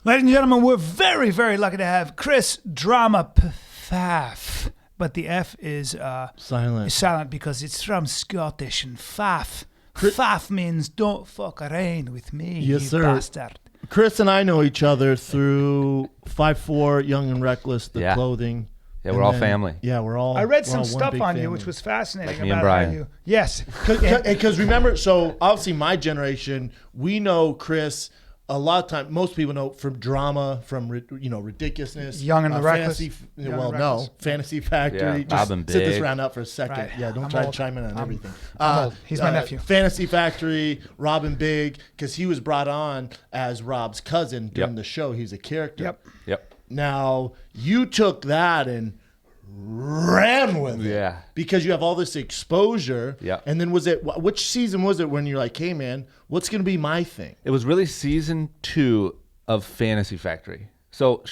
Ladies and gentlemen, we're very, very lucky to have Chris Drama Pfaff. But the F is silent because it's from Scottish, and Pfaff. Pfaff means don't fuck around with me, yes, you sir. bastard. Chris and I know each other through 5'4", Young and Reckless, the clothing. Yeah, we're all family. Yeah, we're all. I read some stuff on you, which was fascinating. Like me and Brian. You. Yes. Because remember, so obviously my generation, we know Chris. A lot of time, most people know from Drama, from Ridiculousness, Young and the Reckless. Fantasy Factory. Yeah, Just Robin sit this Big. round up for a second. Right. Yeah, don't I'm try old. to chime in on everything. I'm old. He's my nephew. Fantasy Factory, Robin Big, because he was brought on as Rob's cousin during the show. He's a character. Yep. Now you took that and ran with it. Yeah. Because you have all this exposure. Yeah. And then which season was it when you're like, hey man, what's going to be my thing? It was really season 2 of Fantasy Factory. So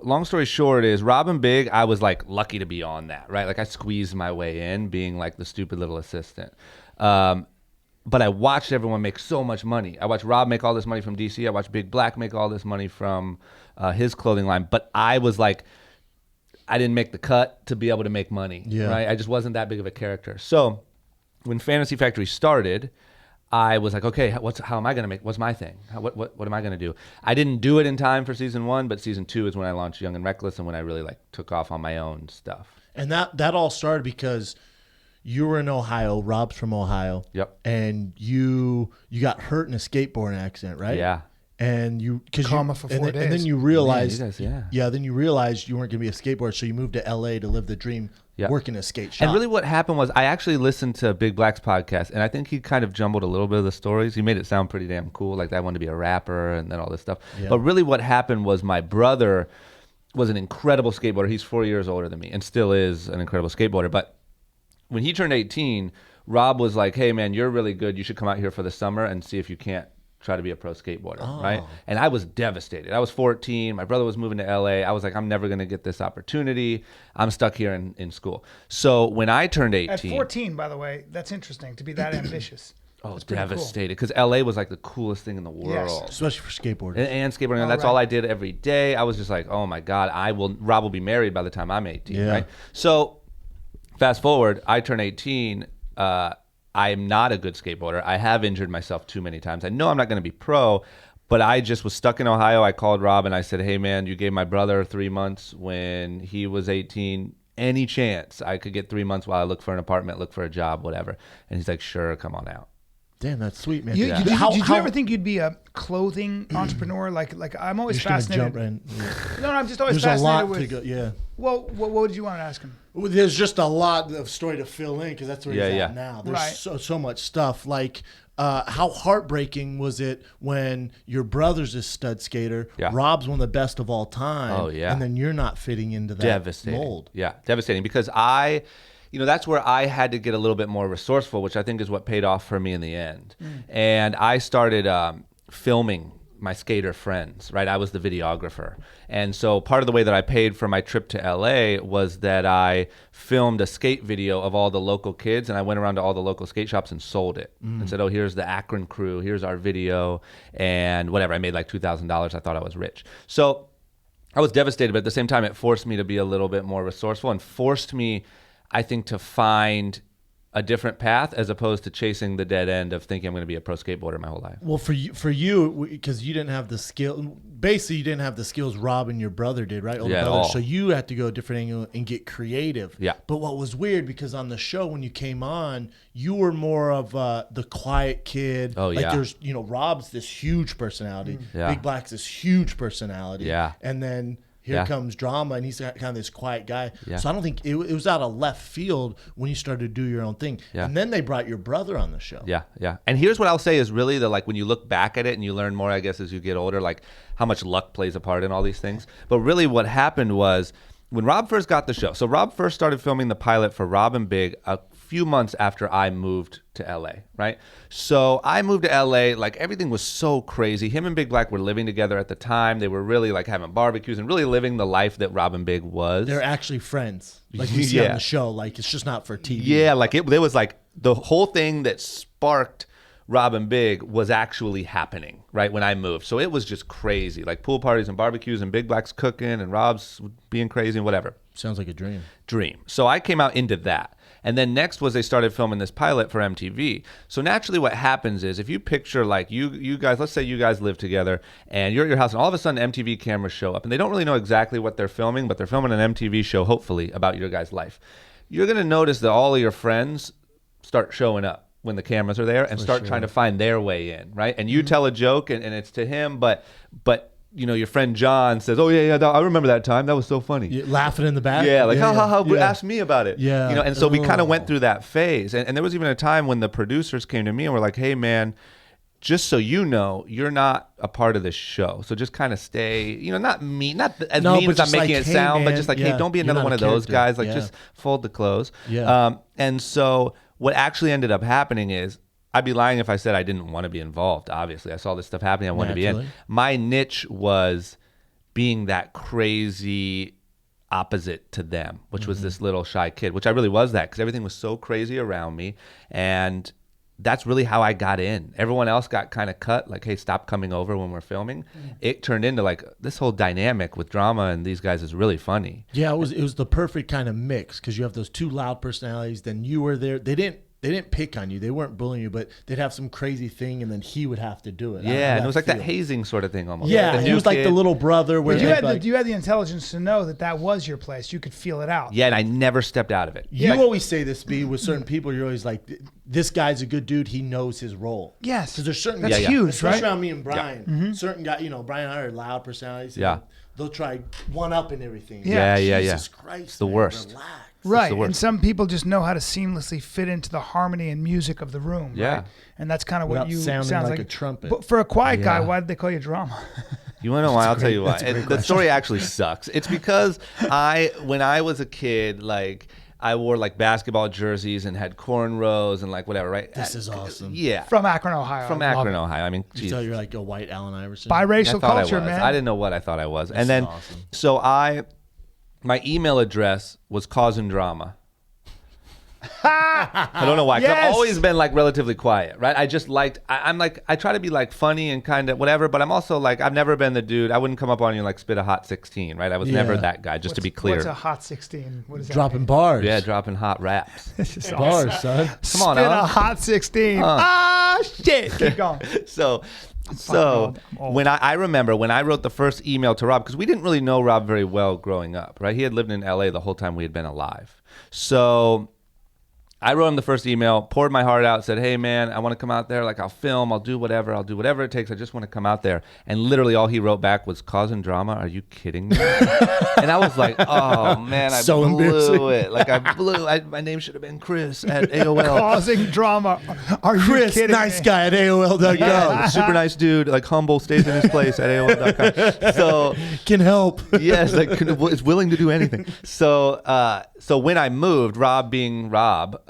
long story short is Robin Big, I was like lucky to be on that, right? Like I squeezed my way in being like the stupid little assistant. But I watched everyone make so much money. I watched Rob make all this money from DC. I watched Big Black make all this money from his clothing line. But I was like, I didn't make the cut to be able to make money, right? I just wasn't that big of a character. So when Fantasy Factory started, I was like, okay, how am I going to make, what's my thing? What am I going to do? I didn't do it in time for season 1, but season 2 is when I launched Young and Reckless and when I really like took off on my own stuff. And that all started because you were in Ohio, Rob's from Ohio. Yep. And you got hurt in a skateboarding accident, right? Yeah. And Coma for 4 days. And then you realized, yeah, then you realized you weren't going to be a skateboarder, so you moved to LA to live the dream, working a skate shop. And really what happened was I actually listened to Big Black's podcast, and I think he kind of jumbled a little bit of the stories. He made it sound pretty damn cool, like I wanted to be a rapper and then all this stuff. Yeah. But really what happened was my brother was an incredible skateboarder. He's 4 years older than me and still is an incredible skateboarder. But when he turned 18, Rob was like, hey, man, you're really good. You should come out here for the summer and see if you can't try to be a pro skateboarder, right? And I was devastated. I was 14. My brother was moving to LA. I was like, I'm never going to get this opportunity. I'm stuck here in school. So when I turned 18... At 14, by the way, that's interesting to be that ambitious. Oh, devastated. Because LA was like the coolest thing in the world. Yes. Especially for skateboarders. And skateboarding. That's all I did every day. I was just like, oh my God, Rob will be married by the time I'm 18, right? So fast forward, I turn 18, I am not a good skateboarder. I have injured myself too many times. I know I'm not going to be pro, but I just was stuck in Ohio. I called Rob and I said, hey, man, you gave my brother 3 months when he was 18. Any chance I could get 3 months while I look for an apartment, look for a job, whatever? And he's like, sure, come on out. Damn, that's sweet, man. Did you ever think you'd be a clothing entrepreneur? Like I'm always fascinated. No, I'm just always fascinated. There's a lot with, to go, yeah. Well, what did you want to ask him? Well, there's just a lot of story to fill in because that's where he's at now. There's right. so much stuff. Like, how heartbreaking was it when your brother's a stud skater, Rob's one of the best of all time, and then you're not fitting into that mold? Yeah, devastating because that's where I had to get a little bit more resourceful, which I think is what paid off for me in the end. And I started filming my skater friends, right? I was the videographer. And so part of the way that I paid for my trip to LA was that I filmed a skate video of all the local kids, and I went around to all the local skate shops and sold it and said, oh, here's the Akron crew, here's our video, and whatever. I made like $2,000. I thought I was rich. So I was devastated, but at the same time, it forced me to be a little bit more resourceful and forced me, I think, to find a different path as opposed to chasing the dead end of thinking I'm going to be a pro skateboarder my whole life. Well, for you, because you didn't have the skill. Basically, you didn't have the skills Rob and your brother did, right? Older brother. So you had to go a different angle and get creative. Yeah. But what was weird, because on the show when you came on, you were more of the quiet kid. Oh, like there's, Rob's this huge personality. Big Black's this huge personality. Yeah. And then here comes Drama, and he's kind of this quiet guy. Yeah. So I don't think it was out of left field when you started to do your own thing. Yeah. And then they brought your brother on the show. Yeah, yeah. And here's what I'll say is really when you look back at it and you learn more, I guess, as you get older, like how much luck plays a part in all these things. But really what happened was when Rob first got the show, so Rob first started filming the pilot for Rob and Big a few months after I moved to LA, right? So I moved to LA, like everything was so crazy. Him and Big Black were living together at the time. They were really like having barbecues and really living the life that Rob and Big was. They're actually friends. Like you see on the show, like it's just not for TV. Yeah, like there was like the whole thing that sparked Rob and Big was actually happening, right, when I moved. So it was just crazy, like pool parties and barbecues and Big Black's cooking and Rob's being crazy and whatever. Sounds like a dream. So I came out into that. And then next was they started filming this pilot for MTV. So naturally what happens is if you picture like you guys, let's say you guys live together and you're at your house and all of a sudden MTV cameras show up and they don't really know exactly what they're filming, but they're filming an MTV show, hopefully, about your guys' life. You're going to notice that all of your friends start showing up when the cameras are there and start trying to find their way in, right? And you tell a joke and it's to him, but you know, your friend John says, "Oh yeah, I remember that time. That was so funny." You're laughing in the back. Yeah, like ha ha ha. Ask me about it. Yeah, you know. And so we kind of went through that phase, and there was even a time when the producers came to me and were like, "Hey man, just so you know, you're not a part of this show. So just kind of stay. You know, not as mean as I'm making it sound, but just like, hey, don't be another one of those guys. Like just fold the clothes." Yeah. And so what actually ended up happening is, I'd be lying if I said I didn't want to be involved. Obviously, I saw this stuff happening. I wanted to be in. My niche was being that crazy opposite to them, which was this little shy kid, which I really was that because everything was so crazy around me. And that's really how I got in. Everyone else got kind of cut, like, hey, stop coming over when we're filming. It turned into like this whole dynamic with Drama and these guys is really funny. Yeah, it was the perfect kind of mix because you have those two loud personalities. Then you were there. They didn't pick on you. They weren't bullying you, but they'd have some crazy thing, and then he would have to do it. Yeah, and it was like that hazing sort of thing almost. Yeah, like he was like the little brother. Where you had the intelligence to know that was your place. You could feel it out. Yeah, and I never stepped out of it. You always say this, B, with certain people. You're always like, this guy's a good dude. He knows his role. Yes. Because there's certain That's huge, especially right? around me and Brian. Certain guys, Brian and I are loud personalities. Yeah. They'll try one up and everything. Yeah. Jesus Christ, it's the worst. Relax. Right, and some people just know how to seamlessly fit into the harmony and music of the room. Yeah, right? And that's kind of what you sound like a trumpet. But for a quiet guy, why did they call you Drama? You want to know why? I'll tell you why. The story actually sucks. It's because when I was a kid, like I wore like basketball jerseys and had cornrows and like whatever, right? This is awesome. Yeah, from Akron, Ohio. Ohio. I mean, you tell you're like a white Allen Iverson. Biracial culture, man. I didn't know what I thought I was, and then so my email address was Causing Drama. I don't know why. 'Cause I've always been like relatively quiet, right? I just liked. I'm like I try to be like funny and kind of whatever, but I'm also like I've never been the dude. I wouldn't come up on you and like spit a hot 16, right? I was never that guy. Just to be clear. What's a hot 16? What is that? Dropping bars. Yeah, dropping hot raps. Bars, son. Come on, spit a hot 16. Shit. Keep going. So when I remember when I wrote the first email to Rob, because we didn't really know Rob very well growing up, right? He had lived in LA the whole time we had been alive. So I wrote him the first email, poured my heart out, said, hey man, I want to come out there. Like I'll film, I'll do whatever it takes. I just want to come out there. And literally all he wrote back was Causing Drama. Are you kidding me? And I was like, oh man, I blew it. Like my name should have been Chris at AOL. Causing Drama. Are you Chris, kidding nice me? guy at AOL.com. Yeah, super nice dude, like humble, stays in his place at AOL.com. So can help. Yes, like is willing to do anything. So when I moved, Rob being Rob,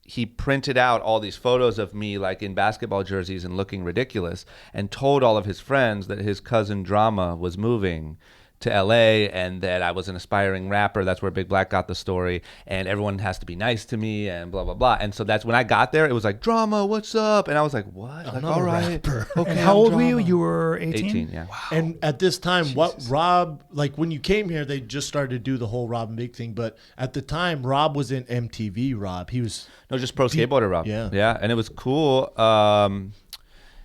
he printed out all these photos of me like in basketball jerseys and looking ridiculous and told all of his friends that his cousin Drama was moving to LA and that I was an aspiring rapper. That's where Big Black got the story, and everyone has to be nice to me and blah blah blah. And so that's when I got there, it was like, Drama, what's up? And I was like, what? Like, all right. Rapper. Okay. And how old were you? You were 18? 18, yeah. Wow. And at this time, what Rob, like when you came here, they just started to do the whole Rob and Big thing. But at the time, Rob was in MTV. Rob, he was just pro skateboarder Rob. Yeah, and it was cool.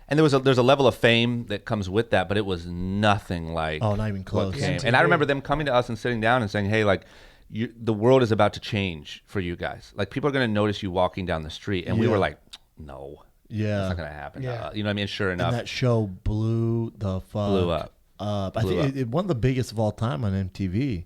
And there's a level of fame that comes with that, but it was nothing like not even close. And I remember them coming to us and sitting down and saying, hey, like the world is about to change for you guys. Like people are going to notice you walking down the street. And we were like, no, that's not going to happen. Yeah. You know what I mean? Sure enough. And that show blew up. I think it one of the biggest of all time on MTV.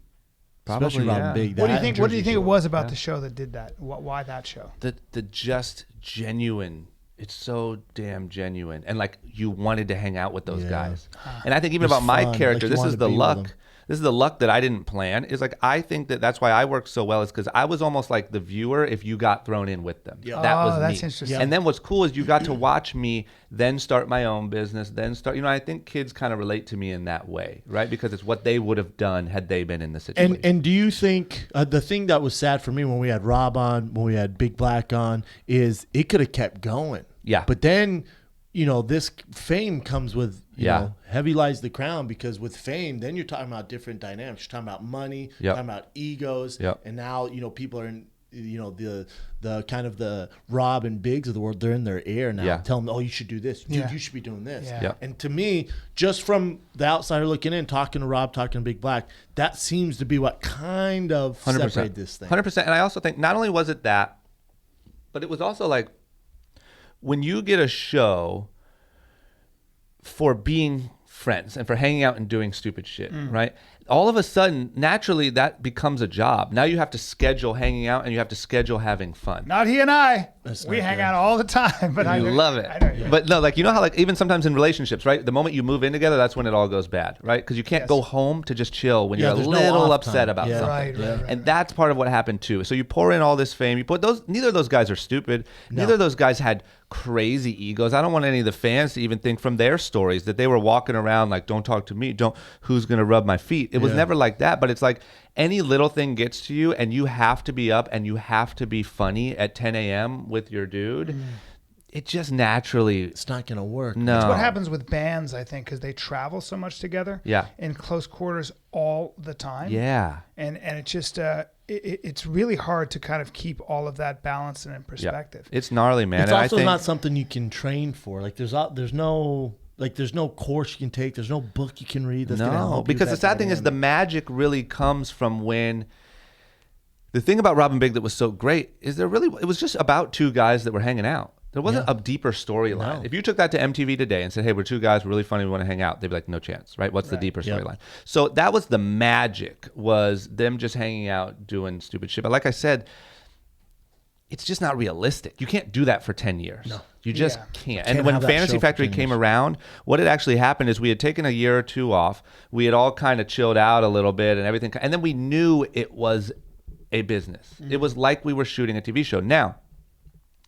Probably, especially Rob and Big. What do you think? What do you think it was about the show that did that? Why that show? The just genuine. It's so damn genuine, and like you wanted to hang out with those guys. And I think even about my character, this is the luck. This is the luck that I didn't plan. Is like I think that's why I worked so well. Is because I was almost like the viewer if you got thrown in with them. Yeah. That was that's me. interesting. And then what's cool is you got to watch me then start my own business, then start. You know, I think kids kind of relate to me in that way, right? Because it's what they would have done had they been in the situation. And do you think the thing that was sad for me when we had Rob on, when we had Big Black on, is it could have kept going. Yeah. But then, this fame comes with, you know, heavy lies the crown, because with fame, then you're talking about different dynamics. You're talking about money, you're talking about egos. And now, people are in, the kind of the Rob and Biggs of the world, they're in their ear now. Tell them, oh, you should do this. Dude, you should be doing this. And to me, just from the outsider looking in, talking to Rob, talking to Big Black, that seems to be what kind of 100%. separated this thing. 100%. And I also think not only was it that, but it was also like when you get a show for being friends and for hanging out and doing stupid shit, right? All of a sudden, naturally, that becomes a job. Now you have to schedule hanging out and you have to schedule having fun. Not he and I. We hang out all the time, but I love it. But no, like, how, like, even sometimes in relationships, right? The moment you move in together, that's when it all goes bad, right? Because you can't go home to just chill when you're a little upset about something. Right. And that's part of what happened too. So you pour in all this fame. You put neither of those guys are stupid. Neither of those guys had crazy egos. I don't want any of the fans to even think from their stories that they were walking around like, don't talk to me, who's gonna rub my feet. It was never like that, but it's like any little thing gets to you and you have to be up and you have to be funny at 10 a.m. with your dude. It just naturally, it's not gonna work. No, that's what happens with bands, I think, because they travel so much together in close quarters all the time. And it's just it's really hard to kind of keep all of that balance and in perspective. It's gnarly, man. It's also not something you can train for. Like there's no course you can take. There's no book you can read that's going to help you. Because the sad thing is the magic really comes from when the thing about Rob and Big that was so great is it was just about two guys that were hanging out. There wasn't a deeper storyline. If you took that to MTV today and said, hey, we're two guys, we're really funny, we want to hang out, they'd be like, no chance, right? What's the deeper storyline? So that was the magic, was them just hanging out doing stupid shit. But like I said, it's just not realistic. You can't do that for 10 years. No. You just can't. And when Fantasy Factory came around, what had actually happened is we had taken a year or two off. We had all kind of chilled out a little bit and everything. And then we knew it was a business. It was like we were shooting a TV show. Now,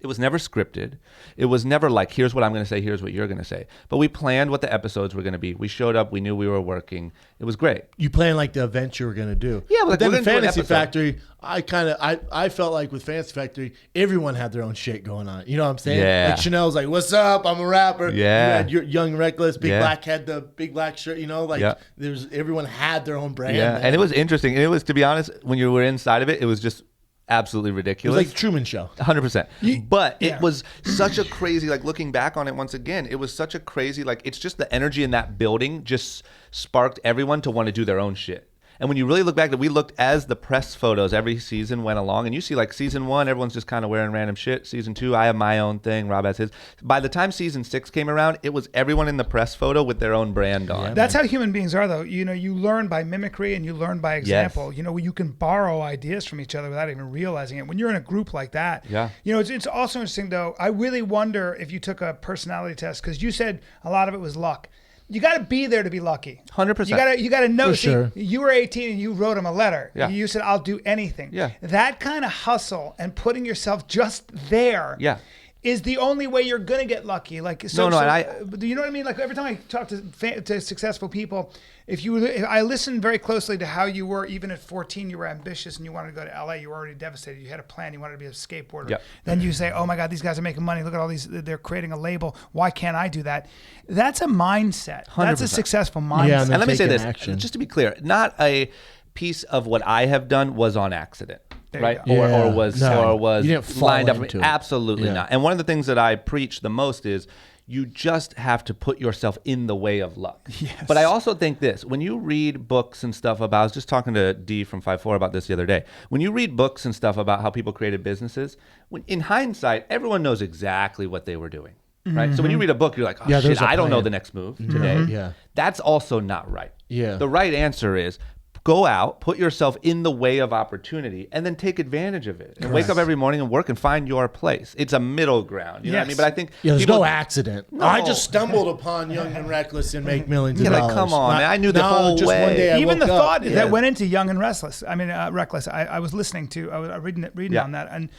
it was never scripted. It was never like, here's what I'm going to say, here's what you're going to say. But we planned what the episodes were going to be. We showed up. We knew we were working. It was great. You planned like the event you were going to do. Yeah, but then the Fantasy Factory, I felt like with Fantasy Factory, everyone had their own shit going on. You know what I'm saying? Yeah. Like Chanel's like, what's up? I'm a rapper. Yeah. You had Young Reckless. Big Black had the Big Black shirt. Everyone had their own brand. Yeah, and it was interesting. And it was, to be honest, when you were inside of it, it was just absolutely ridiculous. It was like the Truman Show. 100%. But it was such a crazy, like looking back on it once again, it was such a crazy, like it's just the energy in that building just sparked everyone to want to do their own shit. And when you really look back, that we looked as the press photos every season went along, and you see like season 1, everyone's just kind of wearing random shit. Season 2, I have my own thing. Rob has his. By the time season 6 came around, it was everyone in the press photo with their own brand on. That's how human beings are, though. You learn by mimicry and you learn by example. You can borrow ideas from each other without even realizing it. When you're in a group like that, it's also interesting, though. I really wonder if you took a personality test, because you said a lot of it was luck. You got to be there to be lucky. 100%. You got to know. Sure. You were 18 and you wrote him a letter. Yeah. You said, "I'll do anything." Yeah. That kind of hustle and putting yourself just there. Yeah. Is the only way you're gonna get lucky. Like you know what I mean? Like every time I talk to successful people, if I listened very closely to how you were. Even at 14, you were ambitious and you wanted to go to LA. You were already devastated. You had a plan. You wanted to be a skateboarder. Yep. Then you say, "Oh my God, these guys are making money. Look at all these. They're creating a label. Why can't I do that?" That's a mindset. 100%. That's a successful mindset. Yeah, and let me say this, just to be clear, not a piece of what I have done was on accident. Right, or was lined up for me. Absolutely not. And one of the things that I preach the most is you just have to put yourself in the way of luck. Yes. But I also think this: when you read books and stuff about, I was just talking to D from 5'4" about this the other day. When you read books and stuff about how people created businesses, in hindsight, everyone knows exactly what they were doing. Right. So when you read a book, you're like, oh shit, I don't know the next move today. Yeah. That's also not right. Yeah. The right answer is, go out, put yourself in the way of opportunity, and then take advantage of it. And wake up every morning and work and find your place. It's a middle ground. You know what I mean? But I think there's no accident. No. I just stumbled upon Young and Reckless and make millions of dollars. Like, come on, man. I knew the whole just way. One day Even the thought that went into Young and Restless. I mean, Reckless. I was listening to. I was reading on that, and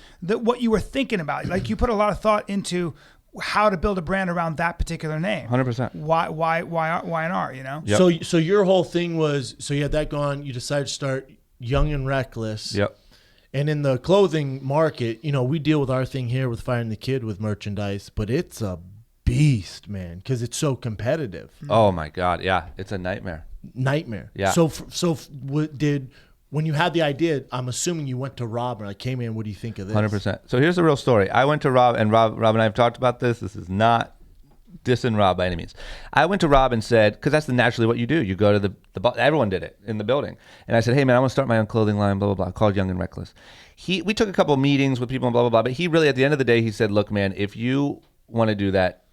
what you were thinking about. Like you put a lot of thought into how to build a brand around that particular name. 100%. Why an R, you know? Yep. So your whole thing was, so you had that going, you decided to start Young and Reckless. Yep. And in the clothing market, you know, we deal with our thing here with Firing the Kid with merchandise, but it's a beast, man, because it's so competitive. Oh my God, yeah, it's a nightmare. Yeah. When you had the idea, I'm assuming you went to Rob and I came in. What do you think of this? 100%. So here's the real story. I went to Rob, and Rob and I have talked about this. This is not dissing Rob by any means. I went to Rob and said, because that's naturally what you do. You go to the everyone did it in the building. And I said, hey man, I want to start my own clothing line, blah, blah, blah, called Young and Reckless. We took a couple of meetings with people and blah, blah, blah. But he really, at the end of the day, he said, look, man, if you want to do that,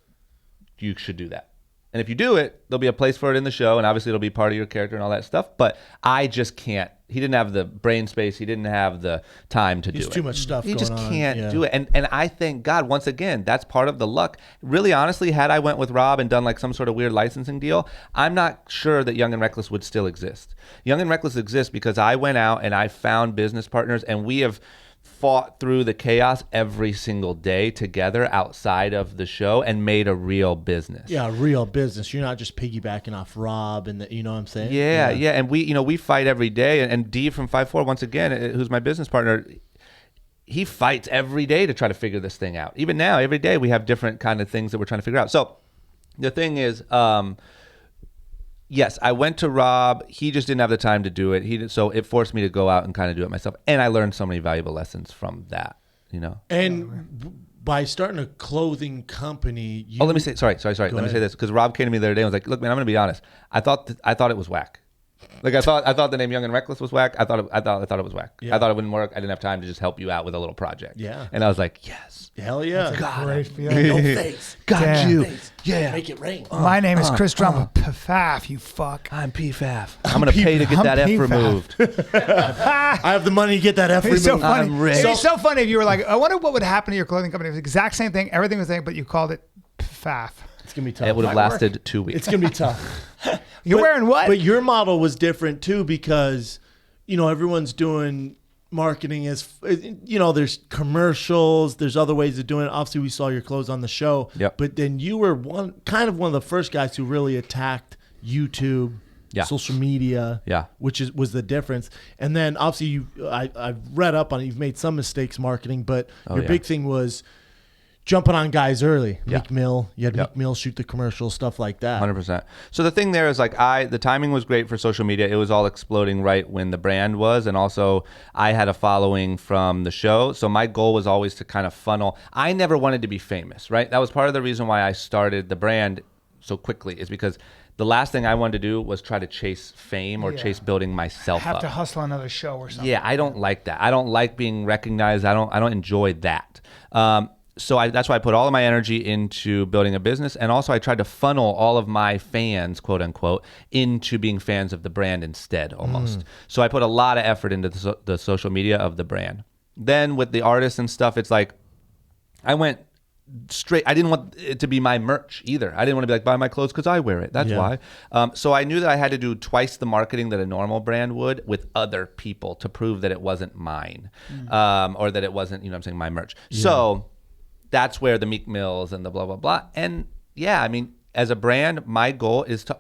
you should do that. And if you do it, there'll be a place for it in the show, and obviously it'll be part of your character and all that stuff. But I just can't. He didn't have the brain space. He didn't have the time to do it. There's too much stuff going on. He just can't do it. And I thank God, once again, that's part of the luck. Really, honestly, had I went with Rob and done like some sort of weird licensing deal, I'm not sure that Young and Reckless would still exist. Young and Reckless exists because I went out and I found business partners, and we have fought through the chaos every single day together outside of the show and made a real business. Yeah, a real business. You're not just piggybacking off Rob and you know what I'm saying? Yeah. And we fight every day. And D from 5'4", once again, who's my business partner, he fights every day to try to figure this thing out. Even now, every day we have different kind of things that we're trying to figure out. So the thing is, yes, I went to Rob. He just didn't have the time to do it. So it forced me to go out and kind of do it myself. And I learned so many valuable lessons from that, you know. And by starting a clothing company, let me say, sorry. Let me say this, because Rob came to me the other day and was like, look, man, I'm going to be honest. I thought it was whack. Like I thought the name Young and Reckless was whack. I thought it was whack. Yeah. I thought it wouldn't work. I didn't have time to just help you out with a little project. Yeah. And I was like, yes. Hell yeah. That's a great feeling. No face. Got you. Face. Yeah. Make it rain. My name is Chris Drama Pfaff, you fuck. I'm Pfaff. I'm going to pay to get that F removed. I have the money to get that F removed. So funny. I'm rich. It'd be so funny if you were like, I wonder what would happen to your clothing company. It was the exact same thing. Everything was the same, but you called it Pfaff. It's going to be tough. It would have lasted 2 weeks. It's going to be tough. You're wearing what? But your model was different too, because, you know, everyone's doing marketing as, you know, there's commercials, there's other ways of doing it. Obviously, we saw your clothes on the show. Yep. But then you were one of the first guys who really attacked YouTube, social media, which was the difference. And then obviously I've read up on it. You've made some mistakes marketing, but your big thing was jumping on guys early. Meek Mill. You had Meek Mill shoot the commercial, stuff like that. 100%. So the thing there is, like, the timing was great for social media. It was all exploding right when the brand was. And also, I had a following from the show. So my goal was always to kind of funnel. I never wanted to be famous, right? That was part of the reason why I started the brand so quickly, is because the last thing I wanted to do was try to chase fame or chase building myself up. Have to hustle another show or something. Yeah, I don't like that. I don't like being recognized. I don't enjoy that. So that's why I put all of my energy into building a business. And also I tried to funnel all of my fans, quote unquote, into being fans of the brand instead, almost. So I put a lot of effort into the social media of the brand. Then with the artists and stuff, it's like I went straight. I didn't want it to be my merch either. I didn't want to be like, buy my clothes because I wear it. That's why. So I knew that I had to do twice the marketing that a normal brand would with other people to prove that it wasn't mine, or that it wasn't, you know what I'm saying, my merch. So that's where the Meek Mills and the blah, blah, blah. And yeah, I mean, as a brand, my goal is to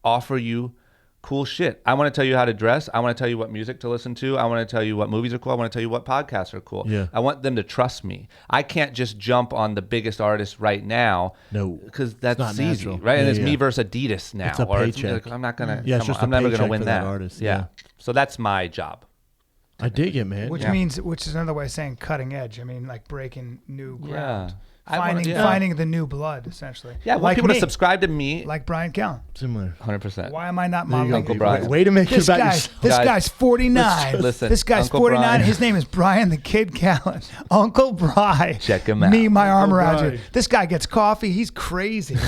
offer you cool shit. I want to tell you how to dress. I want to tell you what music to listen to. I want to tell you what movies are cool. I want to tell you what podcasts are cool. Yeah. I want them to trust me. I can't just jump on the biggest artist right now. No, because that's easy, natural. right? And it's me versus Adidas now. It's a paycheck. I'm not gonna. I'm never gonna win that. Artist. Yeah. So that's my job. I dig it, man. Which is another way of saying cutting edge. I mean, like breaking new ground. Yeah. Finding the new blood, essentially. Yeah, I want people to subscribe to me. Like Brian Callen. Similar. 100%. Why am I not modeling? Uncle Brian. Way to make it about yourself. This guy's 49. Listen, this guy's Uncle 49. Brian. His name is Brian the Kid Callen. Uncle Brian. Check him out. Me, my arm Uncle around Brian. you. This guy gets coffee. He's crazy.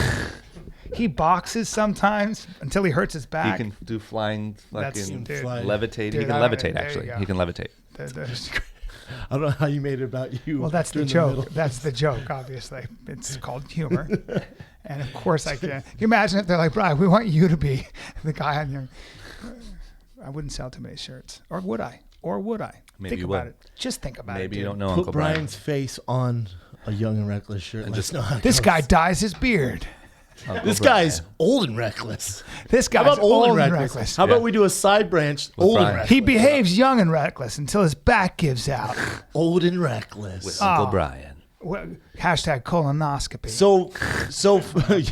He boxes sometimes until he hurts his back. He can do flying, fucking levitate. Dude, he can levitate, actually. He can levitate. I don't know how you made it about you. Well, that's the joke. That's the joke, obviously. It's called humor. And of course I can. Can you imagine if they're like, Brian, we want you to be the guy on your... I wouldn't sell too many shirts. Or would I? Maybe think you about would. it. Just think about it. Maybe dude. you don't know Put Uncle Brian. Brian's face on a Young and Reckless shirt. And just This guy dyes his beard. This guy's old and reckless. This guy's How about old and reckless. How about we do a side branch? Old and reckless. He behaves young and reckless until his back gives out. Old and reckless. With Uncle Brian. Hashtag colonoscopy. So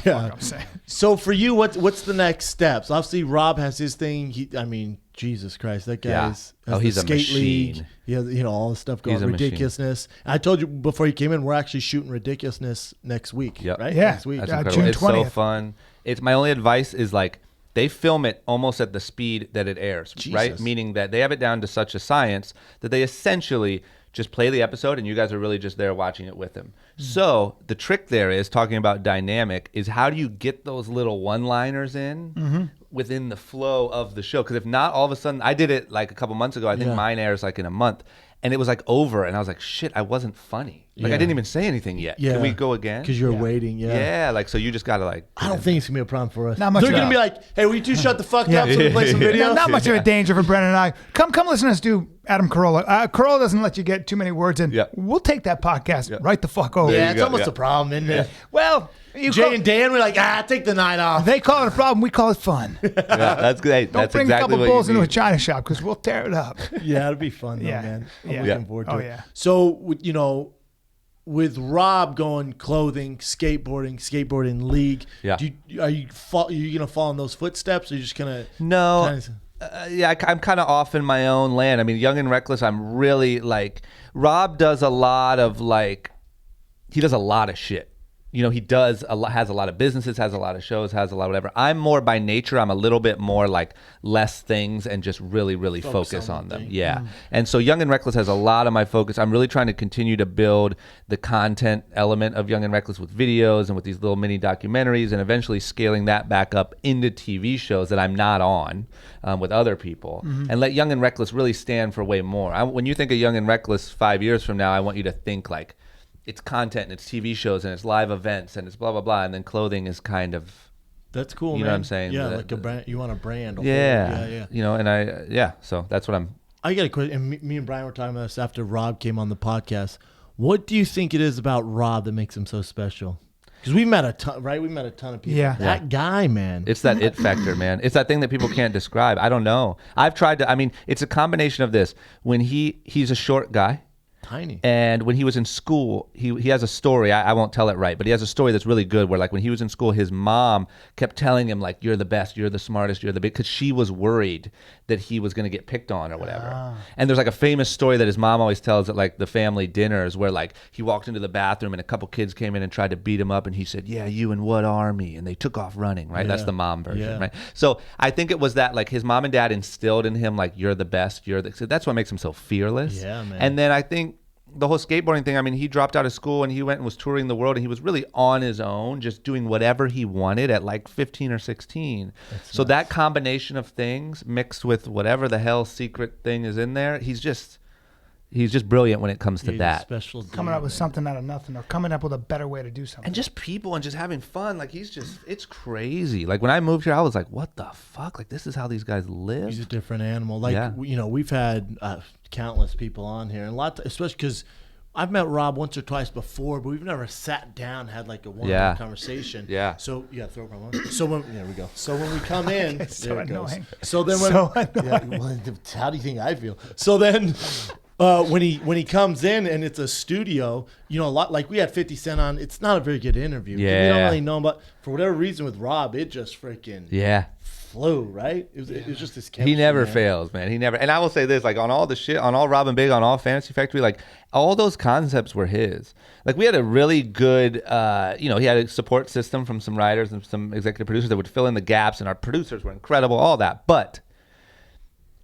yeah. I'm saying. So for you, what's the next steps? Obviously, Rob has his thing. Jesus Christ, that guy's he's the a skate machine. league. He has, all the stuff going, ridiculousness. I told you before you came in, we're actually shooting ridiculousness next week. Yep. Right? Yeah. Next week. That's June incredible. It's 20th. so fun. It's my only advice is like they film it almost at the speed that it airs, right? Meaning that they have it down to such a science that they essentially just play the episode and you guys are really just there watching it with them. So the trick there is, talking about dynamic, is how do you get those little one-liners in within the flow of the show? Because if not, all of a sudden, I did it like a couple months ago. I think mine airs like in a month. And it was like over, and I was like, shit, I wasn't funny. Like I didn't even say anything yet. Yeah. Can we go again? Because you're waiting. Yeah. Like so you just gotta like. I don't think it's gonna be a problem for us. Not much They're of gonna a- be like, "Hey, will you two shut the fuck up so we play some video?" Not much of a danger for Brennan and I. Come listen to us do Adam Carolla. Carolla doesn't let you get too many words in. Yep. We'll take that podcast right the fuck over. Yeah, it's almost a problem, isn't it? Well, Jay and Dan were like, take the night off. they call it a problem. We call it fun. Yeah, that's great. Don't That's bring exactly a couple what bulls you into a need. china shop because we'll tear it up. Yeah, it'll be fun, though, Yeah. man. I'm Yeah. looking forward to it. Yeah. So, with Rob going clothing, skateboarding league, Yeah. are you gonna follow in those footsteps? Or are you just gonna No. I'm kind of off in my own land. I mean, Young and Reckless, I'm really like, Rob does a lot of he does a lot of shit. He has a lot of businesses, has a lot of shows, has a lot of whatever. I'm more by nature, I'm a little bit more like less things and just really, really focus on them. Yeah. And so Young and Reckless has a lot of my focus. I'm really trying to continue to build the content element of Young and Reckless with videos and with these little mini documentaries and eventually scaling that back up into TV shows that I'm not on with other people and let Young and Reckless really stand for way more. When you think of Young and Reckless 5 years from now, I want you to think like, it's content and it's TV shows and it's live events and it's blah, blah, blah. And then clothing is kind of. That's cool, You know what I'm saying? Yeah, like a brand. You want a brand. Yeah. So that's what I'm. I got a question. And me and Brian were talking about this after Rob came on the podcast. What do you think it is about Rob that makes him so special? Because we met a ton, right? We met a ton of people. Yeah. That guy, man. It's that it factor, man. It's that thing that people can't describe. I don't know. I've tried to. I mean, it's a combination of this. When he's a short guy. Tiny. And when he was in school, he has a story. I won't tell it right, but he has a story that's really good where like when he was in school, his mom kept telling him like, you're the best, you're the smartest, you're the big, because she was worried that he was going to get picked on or whatever. And there's like a famous story that his mom always tells at like the family dinners where like he walked into the bathroom and a couple kids came in and tried to beat him up and he said, yeah, you in what army? And they took off running, right? That's the mom version, right? So I think it was that like his mom and dad instilled in him like, you're the best, so that's what makes him so fearless. Yeah, man. And then I think the whole skateboarding thing, I mean, he dropped out of school and he went and was touring the world and he was really on his own, just doing whatever he wanted at like 15 or 16. So that combination of things mixed with whatever the hell secret thing is in there, he's just brilliant when it comes to that. Special Coming up with something out of nothing or coming up with a better way to do something. And just people and just having fun. Like it's crazy. Like when I moved here, I was like, what the fuck? Like this is how these guys live? He's a different animal. Like, we've had countless people on here, and especially because I've met Rob once or twice before, but we've never sat down and had like a one-on-one conversation. Yeah. So throw it on. So there we go. So when we come in, so there it goes. annoying. So then when how do you think I feel? So then. When he comes in and it's a studio, a lot like we had 50 Cent on. It's not a very good interview. Yeah. We don't really know him, but for whatever reason with Rob, it just freaking flew, right? It was just this chemistry. He never fails, man. He never. And I will say this, like on all the shit, on all Robin Big, on all Fantasy Factory, like all those concepts were his. Like we had a really good, he had a support system from some writers and some executive producers that would fill in the gaps, and our producers were incredible, all that. But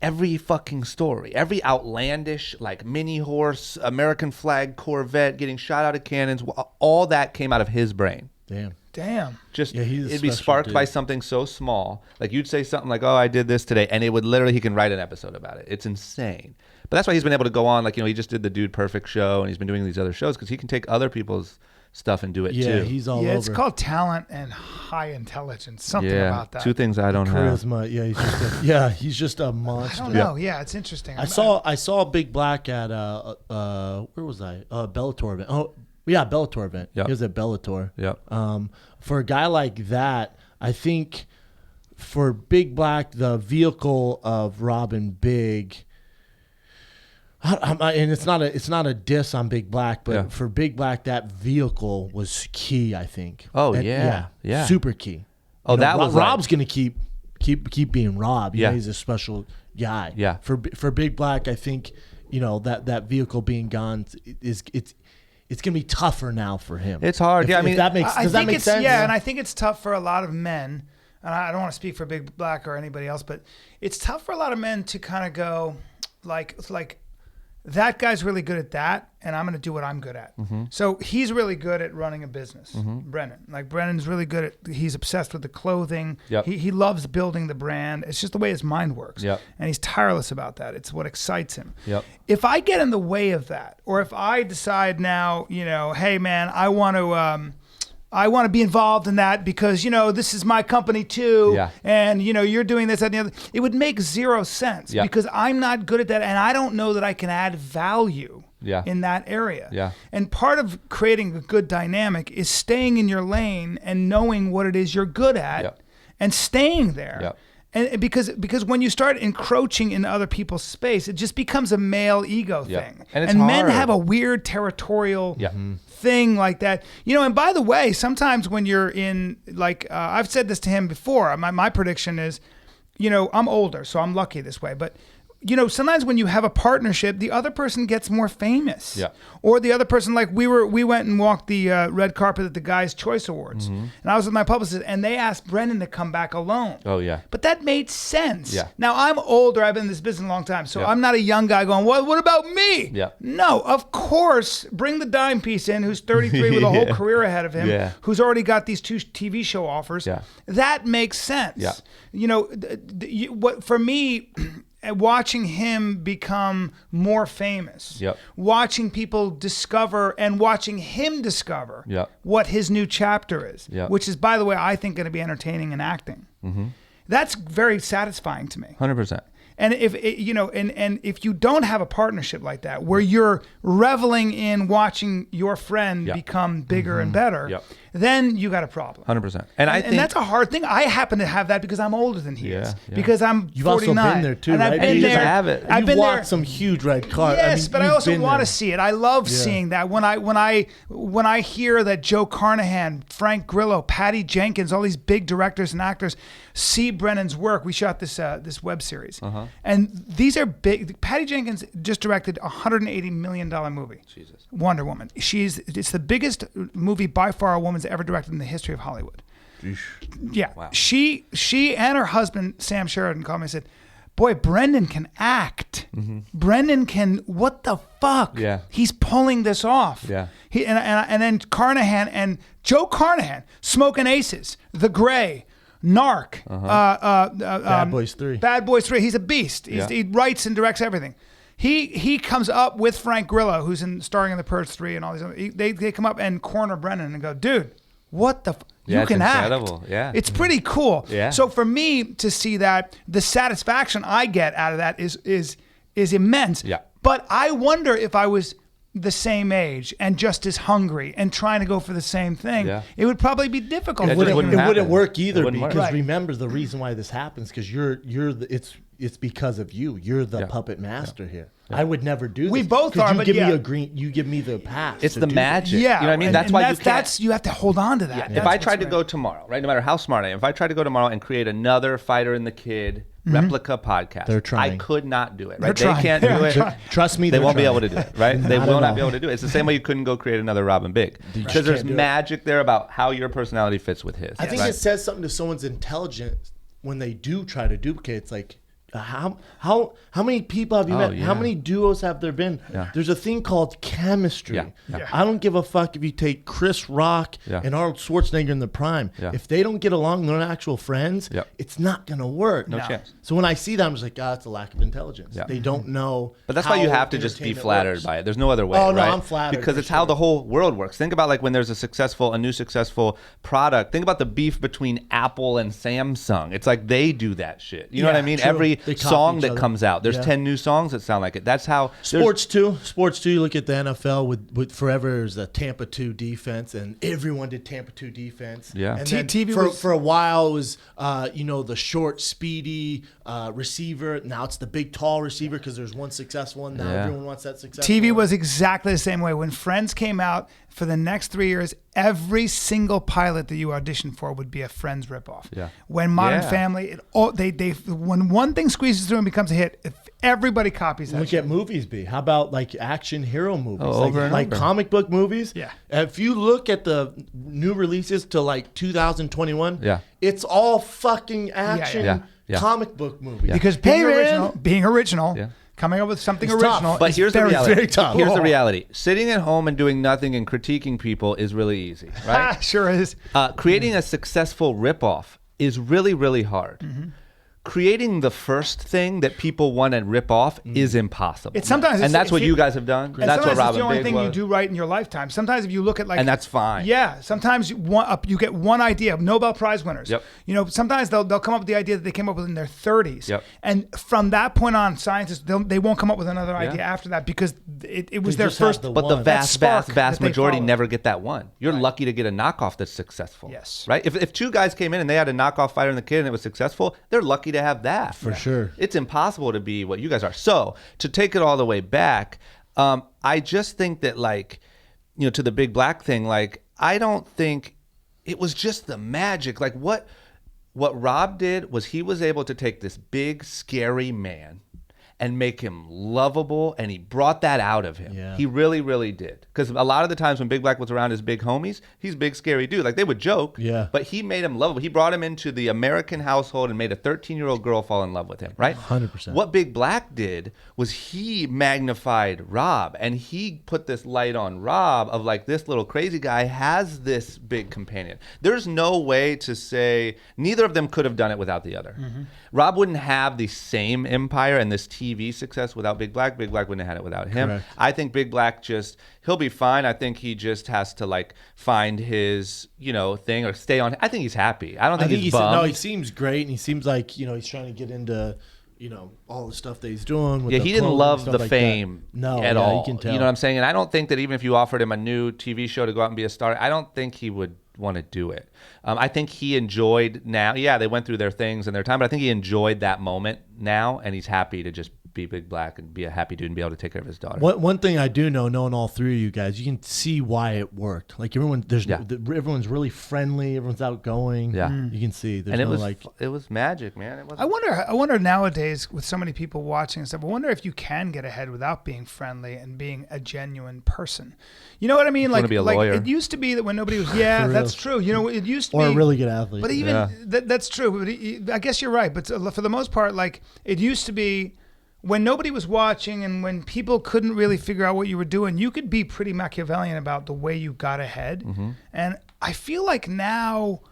every fucking story, every outlandish, like mini horse, American flag Corvette getting shot out of cannons, all that came out of his brain. Damn. Just he's it'd be sparked by something so small. Like you'd say something like, "Oh, I did this today," and it would literally he can write an episode about it. It's insane. But that's why he's been able to go on. Like he just did the Dude Perfect show, and he's been doing these other shows because he can take other people's stuff and do it too. Yeah, he's all over. It's called talent and high intelligence. Something about that. Two things I don't have. Charisma. He's just a monster. I don't know. Yeah, it's interesting. I saw Big Black at where was I? Bellator event. Oh, yeah, Bellator event. Yep. He was at Bellator. Yep. for a guy like that, I think for Big Black, the vehicle of Robin Big, and it's not a diss on Big Black, but for Big Black, that vehicle was key, I think. Oh, yeah. Super key. Oh, that was Rob's going to keep being Rob. You know, he's a special guy. Yeah. For Big Black, I think, you know, that vehicle being gone it's going to be tougher now for him. It's hard. Does that make sense? Yeah, and I think it's tough for a lot of men. And I don't want to speak for Big Black or anybody else, but it's tough for a lot of men to kind of go like that guy's really good at that, and I'm going to do what I'm good at. Mm-hmm. So he's really good at running a business, Brennan. Like Brennan's really good at, he's obsessed with the clothing. Yep. He loves building the brand. It's just the way his mind works. Yep. And he's tireless about that. It's what excites him. Yep. If I get in the way of that, or if I decide now, you know, hey man, I want to be involved in that because, you know, this is my company too. Yeah. And, you know, you're doing this, that, and the other. It would make zero sense because I'm not good at that. And I don't know that I can add value in that area. Yeah. And part of creating a good dynamic is staying in your lane and knowing what it is you're good at and staying there. Yep. And because when you start encroaching in other people's space, it just becomes a male ego thing. And it's men hard. have a weird territorial thing like that. You know, and by the way, sometimes when you're in, like, I've said this to him before, my prediction is, you know, I'm older, so I'm lucky this way, but you know, sometimes when you have a partnership, the other person gets more famous. Yeah. Or the other person, like we went and walked the red carpet at the Guys' Choice Awards. And I was with my publicist, and they asked Brendan to come back alone. Oh, yeah. But that made sense. Yeah. Now, I'm older. I've been in this business a long time. So I'm not a young guy going, what about me? Yeah. No, of course, bring the dime piece in who's 33 with a whole career ahead of him, who's already got these 2 TV show offers. Yeah. That makes sense. Yeah. You know, what for me... watching him become more famous, watching people discover and watching him discover what his new chapter is, which is, by the way, I think going to be entertaining and acting. That's very satisfying to me. 100%. And if you know, and if you don't have a partnership like that, where you're reveling in watching your friend become bigger and better, then you got a problem. 100%. And that's a hard thing. I happen to have that because I'm older than he is. Because I'm 49. You've also been there too, and right? I've been there. Have it. I've been walked there. some huge red carpet. Yes, but I also want to see it. I love seeing that. When I hear that Joe Carnahan, Frank Grillo, Patty Jenkins, all these big directors and actors see Brennan's work. We shot this web series, and these are big. Patty Jenkins just directed a $180 million movie. Jesus. Wonder Woman. It's the biggest movie by far a woman's ever directed in the history of Hollywood. Yeah. Wow. She and her husband, Sam Sheridan, called me and said, boy, Brendan can act. Brendan can, what the fuck? Yeah. He's pulling this off. Yeah. And then Carnahan and Joe Carnahan, Smoking Aces, The Gray, Narc, Bad Boys 3. Bad Boys 3. He's a beast. He writes and directs everything. He comes up with Frank Grillo, who's starring in The Purge 3 and all these other. They come up and corner Brennan and go, dude, what the you can act. Yeah. It's pretty cool. Yeah. So for me to see that, the satisfaction I get out of that is immense. Yeah. But I wonder if I was the same age and just as hungry and trying to go for the same thing, it would probably be difficult. It wouldn't work either because Right. remember the reason why this happens because it's because of you. You're the puppet master here. I would never do this. We both are, but you give me the pass. It's the magic. Yeah, you know what I mean? That's why you have to hold on to that. Yeah. If I tried to go tomorrow, right? No matter how smart I am, if I tried to go tomorrow and create another Fighter and the Kid replica podcast, they're trying. I could not do it. Right? They're They can't do it. Trust me, they won't trying. be able to do it. Right? They will not be able to do it. It's the same way you couldn't go create another Robin Big because there's magic there about how your personality fits with his. I think it says something to someone's intelligence when they do try to duplicate. It's like. How many people have you met? How many duos have there been? There's a thing called chemistry. I don't give a fuck if you take Chris Rock and Arnold Schwarzenegger in the prime. If they don't get along, they're not actual friends, it's not going to work. No chance. So when I see that, I'm just like, it's a lack of intelligence. They don't know. But that's why you have to just be flattered by it. There's no other way, right? right? I'm flattered. Because it's how the whole world works. Think about like when there's a new successful product. Think about the beef between Apple and Samsung. It's like they do that shit. You know what I mean? True. song that comes out. There's 10 new songs that sound like it. That's how sports too. You look at the NFL with forever is the Tampa 2 defense, and everyone did Tampa 2 defense. Yeah, and then TV for a while it was the short, speedy receiver. Now it's the big, tall receiver because there's one successful one. Now everyone wants that successful. TV was exactly the same way. When Friends came out, for the next 3 years, every single pilot that you auditioned for would be a Friends ripoff. Yeah. When Modern Family, when one thing squeezes through and becomes a hit, everybody copies that. Look at movies. How about like action hero movies, like comic book movies? Yeah. If you look at the new releases to like 2021, it's all fucking action comic book movies. Because being original. Yeah. Coming up with something original. Tough. But here's the reality. Very tough. Here's the reality. Sitting at home and doing nothing and critiquing people is really easy, right? Sure is. Creating a successful ripoff is really, really hard. Mm-hmm. Creating the first thing that people want to rip off is impossible. And that's what you guys have done. That's what Robin Big was. That's the only thing you do right in your lifetime. Sometimes if you look at and that's fine. Yeah. Sometimes you get one idea. Nobel Prize winners. Yep. Sometimes they'll come up with the idea that they came up with in their 30s. Yep. And from that point on, scientists they won't come up with another idea after that because it was their first. But the vast majority never get that one. You're lucky to get a knockoff that's successful. Yes. Right. If two guys came in and they had a knockoff fighter and the kid and it was successful, they're lucky to have that. For sure. It's impossible to be what you guys are. So to take it all the way back, I just think that to the big black thing, I don't think it was just the magic. Like what Rob did was he was able to take this big, scary man and make him lovable, and he brought that out of him. Yeah. He really, really did. Because a lot of the times when Big Black was around his big homies, he's a big, scary dude. Like, they would joke, but he made him lovable. He brought him into the American household and made a 13-year-old girl fall in love with him, right? 100%. What Big Black did was he magnified Rob, and he put this light on Rob of, this little crazy guy has this big companion. There's no way to say neither of them could have done it without the other. Mm-hmm. Rob wouldn't have the same empire and this TV success without Big Black. Big Black wouldn't have had it without him. Correct. I think Big Black he'll be fine. I think he just has to find his, thing or stay on. I think he's happy. I don't think he's bummed. No, he seems great, and he seems like, he's trying to get into, all the stuff that he's doing. With he didn't love the fame at all. You can tell. You know what I'm saying? And I don't think that even if you offered him a new TV show to go out and be a star, I don't think he would want to do it. I think he enjoyed now. Yeah, they went through their things and their time, but I think he enjoyed that moment now, and he's happy to just be Big Black and be a happy dude and be able to take care of his daughter. One thing I do know, knowing all three of you guys, you can see why it worked. Everyone's really friendly. Everyone's outgoing. Yeah, you can see. And it was magic, man. I wonder nowadays with so many people watching and stuff. I wonder if you can get ahead without being friendly and being a genuine person. You know what I mean? Be a lawyer. It used to be that when nobody was. Yeah, that's true. It used to be. Or a really good athlete. But even that's true. But I guess you're right. But for the most part, it used to be. When nobody was watching and when people couldn't really figure out what you were doing, you could be pretty Machiavellian about the way you got ahead. Mm-hmm. And I feel like now,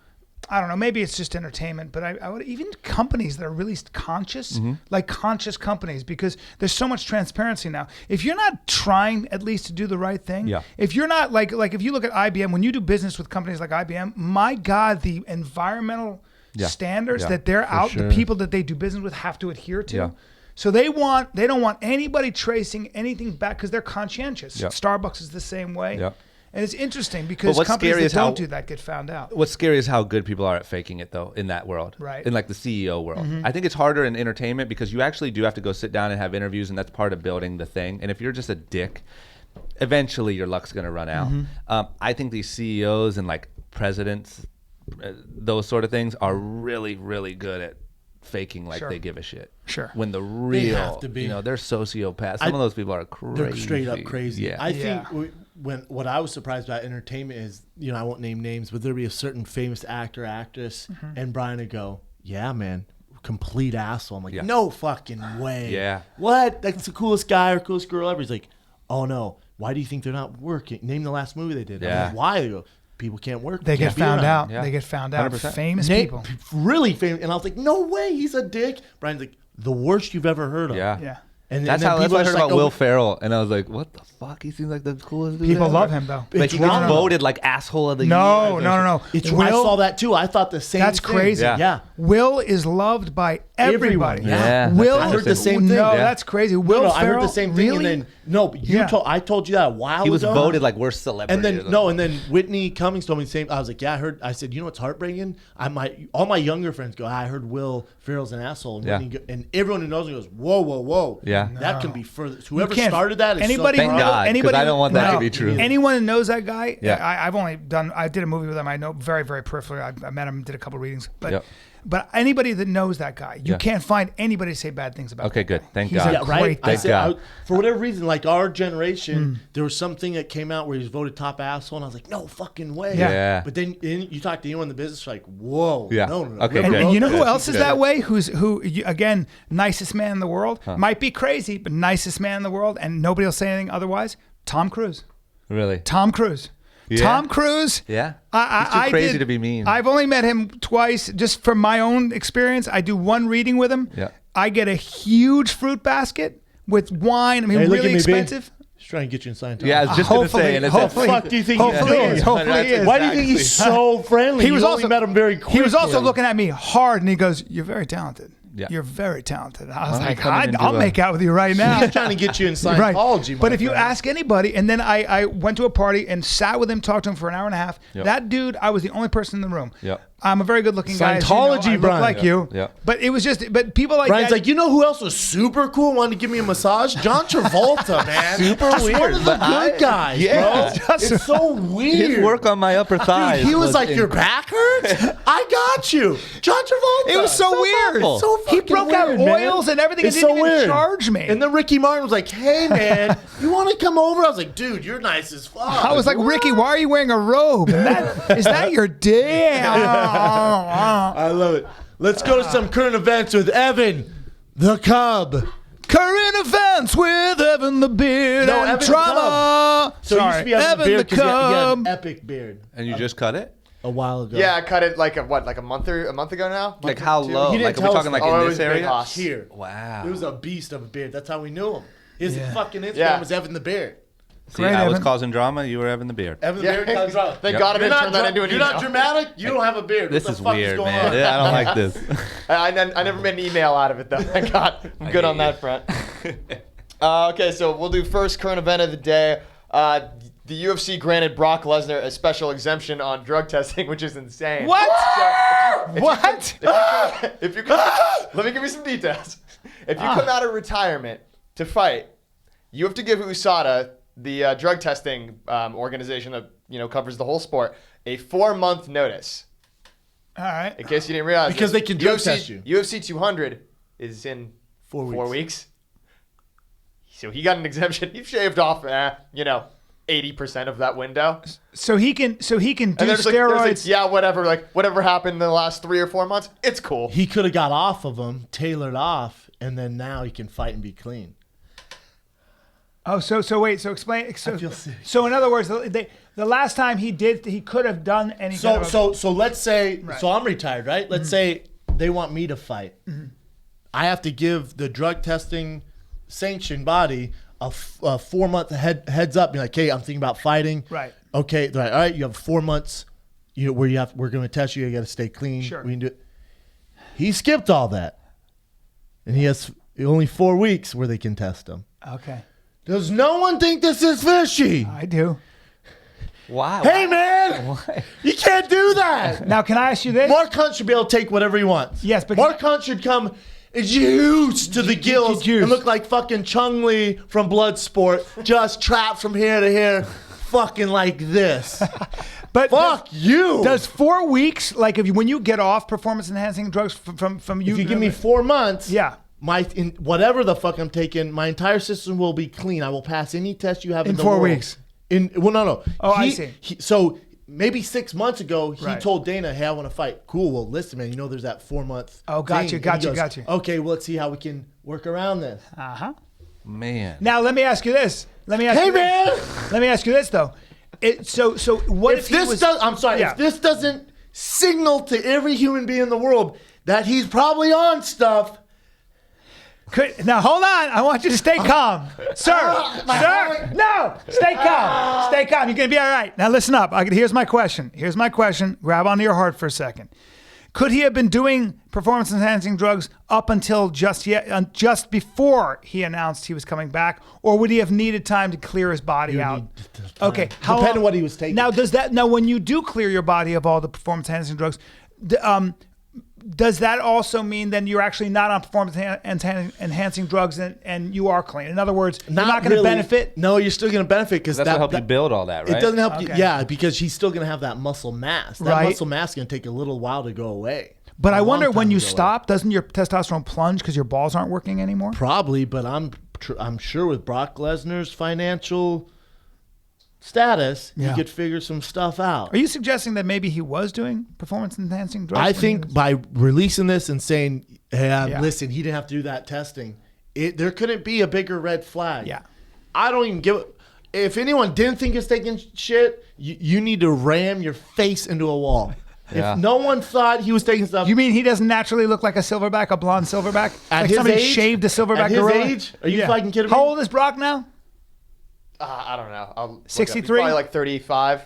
I don't know, maybe it's just entertainment, but I would even companies that are really conscious, conscious companies, because there's so much transparency now. If you're not trying at least to do the right thing, if you're not like if you look at IBM, when you do business with companies like IBM, my God, the environmental standards that they're the people that they do business with have to adhere to. Yeah. So they don't want anybody tracing anything back because they're conscientious. Yep. Starbucks is the same way. Yep. And it's interesting because companies that don't do that get found out. What's scary is how good people are at faking it, though, in that world. Right. In the CEO world. Mm-hmm. I think it's harder in entertainment because you actually do have to go sit down and have interviews, and that's part of building the thing. And if you're just a dick, eventually your luck's going to run out. Mm-hmm. I think these CEOs and presidents, those sort of things, are really, really good at faking they give a shit. Sure. When the real, they have to be. They're sociopaths. Some of those people are crazy. They're straight up crazy. Yeah. I think what I was surprised about entertainment is, I won't name names, but there'd be a certain famous actor, actress, and Brian would go, yeah, man, complete asshole. I'm like, no fucking way. Yeah. What? That's the coolest guy or coolest girl ever. He's like, oh no, why do you think they're not working? Name the last movie they did. Yeah. I'm like, why? They go, people can't work. They get found out. Yeah. They get found out. 100%. Famous people. Really famous. And I was like, no way, he's a dick. Brian's like, the worst you've ever heard of. Yeah. And that's how I heard about Will Ferrell, and I was like, "What the fuck? He seems like the coolest dude." People love him though. But he gets voted asshole of the year. No. I saw that too. I thought the same. That's thing. crazy. Yeah. Yeah. Will is loved by Everybody. Yeah. Will, I heard the same thing. No, that's crazy. Will I heard the same thing. Really? And then, I told you that a while ago. He was voted like worst celebrity. And then Whitney Cummings told me the same. I was like, yeah, I said, you know what's heartbreaking? All my younger friends go, I heard Will Ferrell's an asshole. And, and everyone who knows me goes, whoa. Yeah. That can be further. Whoever started that is anybody, Thank God, because I don't want that to be true. Anyone who knows that guy, I did a movie with him. I know very, very peripherally. I met him, did a couple readings. But anybody that knows that guy, you can't find anybody to say bad things about. Okay, good. Thank He's God. a great guy. Thank God. For whatever reason, like our generation, there was something that came out where he was voted top asshole, and I was like, no fucking way. Yeah. But then you talk to anyone in the business, like, whoa. Yeah. No. Okay, and you know who else is that way? Who again, nicest man in the world? Might be crazy, but nicest man in the world, and nobody will say anything otherwise. Tom Cruise. Really? Tom Cruise. Yeah. Tom Cruise. Yeah. He's too crazy to be mean. I've only met him twice, just from my own experience. I do one reading with him. Yeah. I get a huge fruit basket with wine. I mean, really expensive. He's trying to get you in Scientology. Yeah, I was just going to say. And what the fuck do you think he's doing? Hopefully he is. Why do you think he's so friendly? He was also met him very quickly. He was also looking at me hard, and he goes, "You're very talented. Yeah. You're very talented." I was like, I'll make out with you right now. He's trying to get you in Scientology. Right. But if you ask anybody, and then I went to a party and sat with him, talked to him for an hour and a half. Yep. That dude, I was the only person in the room. Yep. I'm a very good-looking guy. Scientology, I look Brian. like you. Yep. But it was just, but people like Brian's that. like, you know who else was super cool and wanted to give me a massage? John Travolta, man. Super Just weird. one of the good guys, bro. It's so weird. His work on my upper thighs. Dude, he was like, your back hurts? I got you. John Travolta. It was so weird. So he broke out weird, man. oils and everything It's and didn't so even weird. charge me. And then Ricky Martin was like, hey, man, you want to come over? I was like, dude, you're nice as fuck. I was like, Ricky, why are you wearing a robe? Is that your dick? I love it. Let's go to some current events with Evan, the Cub. Current events with Evan the Beard and Evan Drama. So you used to be Evan the Beard because you had an Cub. epic beard. And you just cut it? A while ago. Yeah, I cut it like a month ago now. Like how low? He didn't Like are we tell talking us like that. in it this was big area? hoss. Here. Wow. It was a beast of a beard. That's how we knew him. His fucking Instagram Yeah. was Evan the Beard. See, Great, I was Evan. causing drama. You were Evan the Beard. Evan the Yeah. Beard comes out. Thank God I didn't turn that into an You're email. not dramatic. You don't have a beard. This What is the fuck weird, going man. on? Yeah, I don't like this. I never made an email out of it though. Thank God. I'm good on that front. Okay, so we'll do first current event of the day. The UFC granted Brock Lesnar a special exemption on drug testing, which is insane. What? What? If you let me give you some details. If you come out of retirement to fight, you have to give USADA, the drug testing organization that covers the whole sport, a 4-month notice. All right. In case you didn't realize, Because they can drug test you. UFC 200 is in 4 weeks. So he got an exemption. He shaved off, 80% of that window. So he can do And there's steroids. yeah, whatever. Like whatever happened in the last 3 or 4 months, it's cool. He could have got off of them, tailored off, and then now he can fight and be clean. Oh, so wait. So explain. I feel sick. So in other words, the last time he could have done any. So kind of so let's say Right. so I'm retired, right? Let's say they want me to fight. I have to give the drug testing sanctioned body a 4-month heads up. Be like, hey, I'm thinking about fighting. Right. Okay. Right. All right. You have 4 months. We're going to test you. You got to stay clean. Sure. We can do it. He skipped all that, and he has only 4 weeks where they can test him. Okay. Does no one think this is fishy? I do. Wow. Hey, man, you can't do that. Now, can I ask you this? Mark Hunt should be able to take whatever he wants. Yes, but Mark Hunt should come juiced to the gills juiced. and look like fucking Chung Lee from Bloodsport, just trapped from here to here, fucking like this. But Fuck you. Does 4 weeks, like when you get off performance enhancing drugs from you? If you give me 4 months, Yeah. whatever the fuck I'm taking, my entire system will be clean. I will pass any test you have in In the 4 world. weeks. No. Oh, I see. So maybe 6 months ago, he Right. told Dana, hey, I want to fight. Cool. Well, listen, man, there's that 4 month. Oh, got you. Okay, well, let's see how we can work around this. Uh-huh. Man. Now, let me ask you this. Hey, man. Let me ask you this, though. So what if he this was... I'm sorry. Yeah. If this doesn't signal to every human being in the world that he's probably on stuff. Now, hold on. I want you to stay calm. Sir. No. Stay calm. Stay calm. You're going to be all right. Now, listen up. Here's my question. Grab onto your heart for a second. Could he have been doing performance-enhancing drugs up until just before he announced he was coming back, or would he have needed time to clear his body out? Okay, depending on what he was taking. Now, when you do clear your body of all the performance-enhancing drugs, does that also mean then you're actually not on performance-enhancing drugs and you are clean? In other words, you're not going to benefit? No, you're still going to benefit because that's what help you build all that, right? It doesn't help you, because he's still going to have that muscle mass. That muscle mass is going to take a little while to go away. But I wonder when you stop, doesn't your testosterone plunge because your balls aren't working anymore? Probably, but I'm sure with Brock Lesnar's financial status, you could figure some stuff out. Are you suggesting that maybe he was doing performance-enhancing drugs? I think by releasing this and saying, hey, listen, he didn't have to do that testing, there couldn't be a bigger red flag. Yeah. I don't even give it. If anyone didn't think it's taking shit, you need to ram your face into a wall. Yeah. If no one thought he was taking stuff. You mean he doesn't naturally look like a silverback, a blonde silverback? At like his somebody age, shaved a silverback gorilla? At his age? Are you fucking kidding me? How old is Brock now? I don't know. 63? Probably like 35.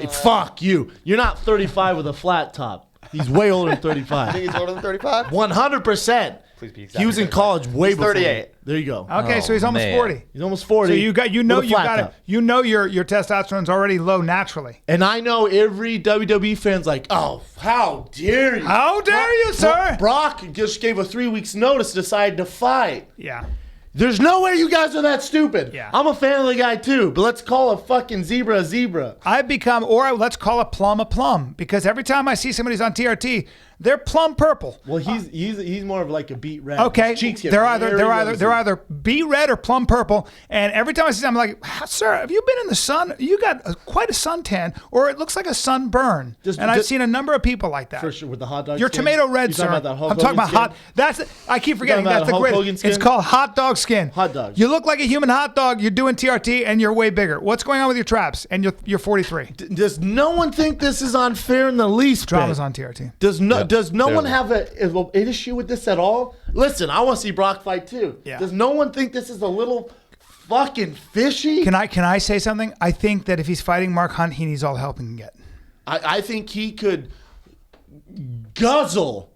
Fuck you. You're not 35 with a flat top. He's way older than 35. I think he's older than 35? 100%. Please be exact. He was in college way before. 38. There you go. Okay, so he's almost 40. He's almost 40. So your testosterone's already low naturally. And I know every WWE fan's like, oh, how dare you? How dare you, sir? Brock just gave a 3 weeks notice, decided to fight. Yeah. There's no way you guys are that stupid. Yeah. I'm a fan of the guy too, but let's call a fucking zebra a zebra. Let's call a plum, because every time I see somebody's on TRT, they're plum purple. Well, he's more of like a beet red. Okay, they're either beet red or plum purple. And every time I see them, I'm like, sir, have you been in the sun? You got quite a suntan, or it looks like a sunburn. I've seen a number of people like that. For sure, with the hot dog. You're skin? tomato red, sir. I'm talking about hot. I keep forgetting that's the greatest. It's called hot dog skin. Hot dog. You look like a human hot dog. You're doing TRT, and you're way bigger. What's going on with your traps? And you're 43. Does no one think this is unfair in the least? Drama's on TRT. Does no one have an issue with this at all? Listen, I want to see Brock fight too. Yeah. Does no one think this is a little fucking fishy? Can I say something? I think that if he's fighting Mark Hunt, he needs all the help he can get. I think he could guzzle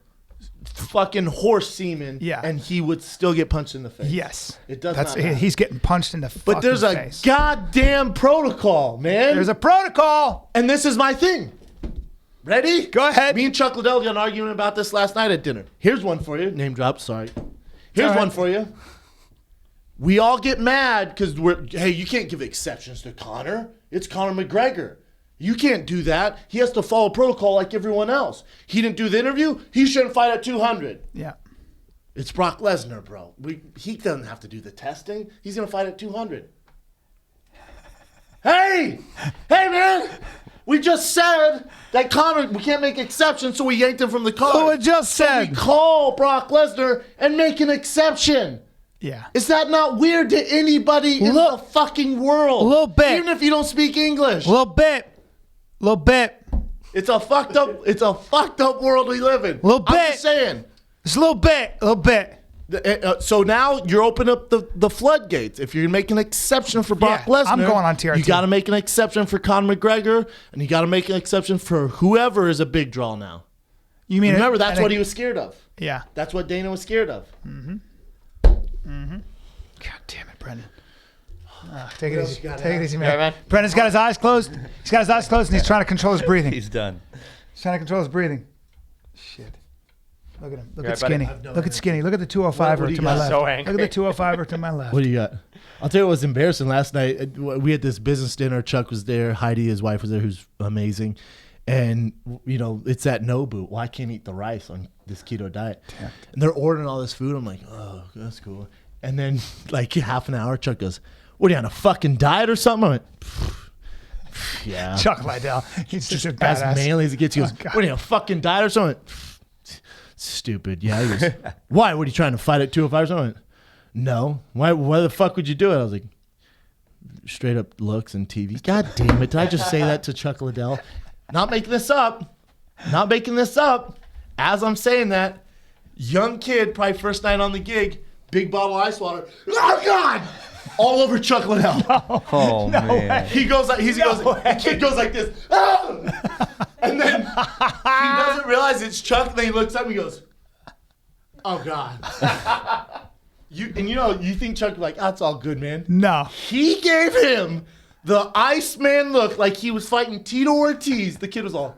fucking horse semen, and he would still get punched in the face. Yes, it does not matter. He's getting punched in the fucking face. But there's a goddamn protocol, man. There's a protocol, and this is my thing. Ready? Go ahead. Me and Chuck Liddell got an argument about this last night at dinner. Here's one for you. Name drop. Sorry. Here's one for you. We all get mad because you can't give exceptions to Conor. It's Conor McGregor. You can't do that. He has to follow protocol like everyone else. He didn't do the interview. He shouldn't fight at 200. Yeah. It's Brock Lesnar, bro. He doesn't have to do the testing. He's going to fight at 200. Hey, man. We just said that Conor, we can't make exceptions, so we yanked him from the card. So it just said. So we call Brock Lesnar and make an exception. Yeah. Is that not weird to anybody in the fucking world? A little bit. Even if you don't speak English. A little bit. It's a fucked up world we live in. A little bit. I'm just saying. It's a little bit. So now you're opening up the floodgates. If you're making an exception for Brock Lesnar, I'm going on TRT. You got to make an exception for Conor McGregor, and you got to make an exception for whoever is a big draw now. You mean remember that's what he was scared of. Yeah, that's what Dana was scared of. Mm-hmm. God damn it, Brendan. Take it easy, man. man. Brendan's got his eyes closed. He's got his eyes closed, and he's trying to control his breathing. He's done. He's trying to control his breathing. Shit. Look at him. Look at Skinny. Look at Skinny. Look at the 205er to my left. So angry. Look at the 205er to my left. What do you got? I'll tell you what was embarrassing last night. We had this business dinner. Chuck was there. Heidi, his wife, was there, who's amazing. And, it's at Nobu. Well, I can't eat the rice on this keto diet. And they're ordering all this food. I'm like, oh, that's cool. And then, like, half an hour, Chuck goes, what are you, on a fucking diet or something? I went, yeah. Chuck Liddell. He's just a badass. As manly as it gets. He goes, what are you, on a fucking diet or something? Stupid. Yeah. He goes, why? What are you trying to fight at 205 or something? No. Why the fuck would you do it? I was like, straight up looks and TV. God damn it. Did I just say that to Chuck Liddell? Not making this up. As I'm saying that, young kid, probably first night on the gig, big bottle of ice water. Oh, God! All over Chuck Liddell. Oh, man. He goes like, the kid goes like this. Oh! And then he doesn't realize it's Chuck, and then he looks up and he goes, oh, God. You think Chuck like, that's all good, man. No. He gave him the Iceman look like he was fighting Tito Ortiz. The kid was all,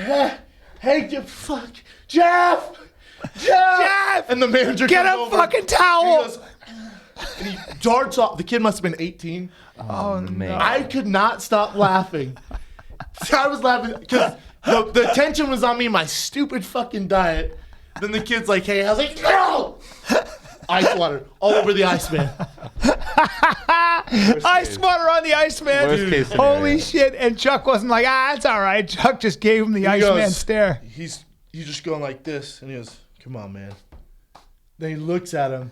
hey, Jeff! And the manager Get comes a over, fucking towel! And he darts off. The kid must have been 18. Oh, man. I could not stop laughing. I was laughing because the tension was on me, my stupid fucking diet. Then the kid's like, hey, I was like, no! Ice water all over the Iceman. Ice water on the Iceman. Worst case scenario. Holy shit. And Chuck wasn't like, it's all right. Chuck just gave him the Iceman stare. He's just going like this. And he goes, come on, man. Then he looks at him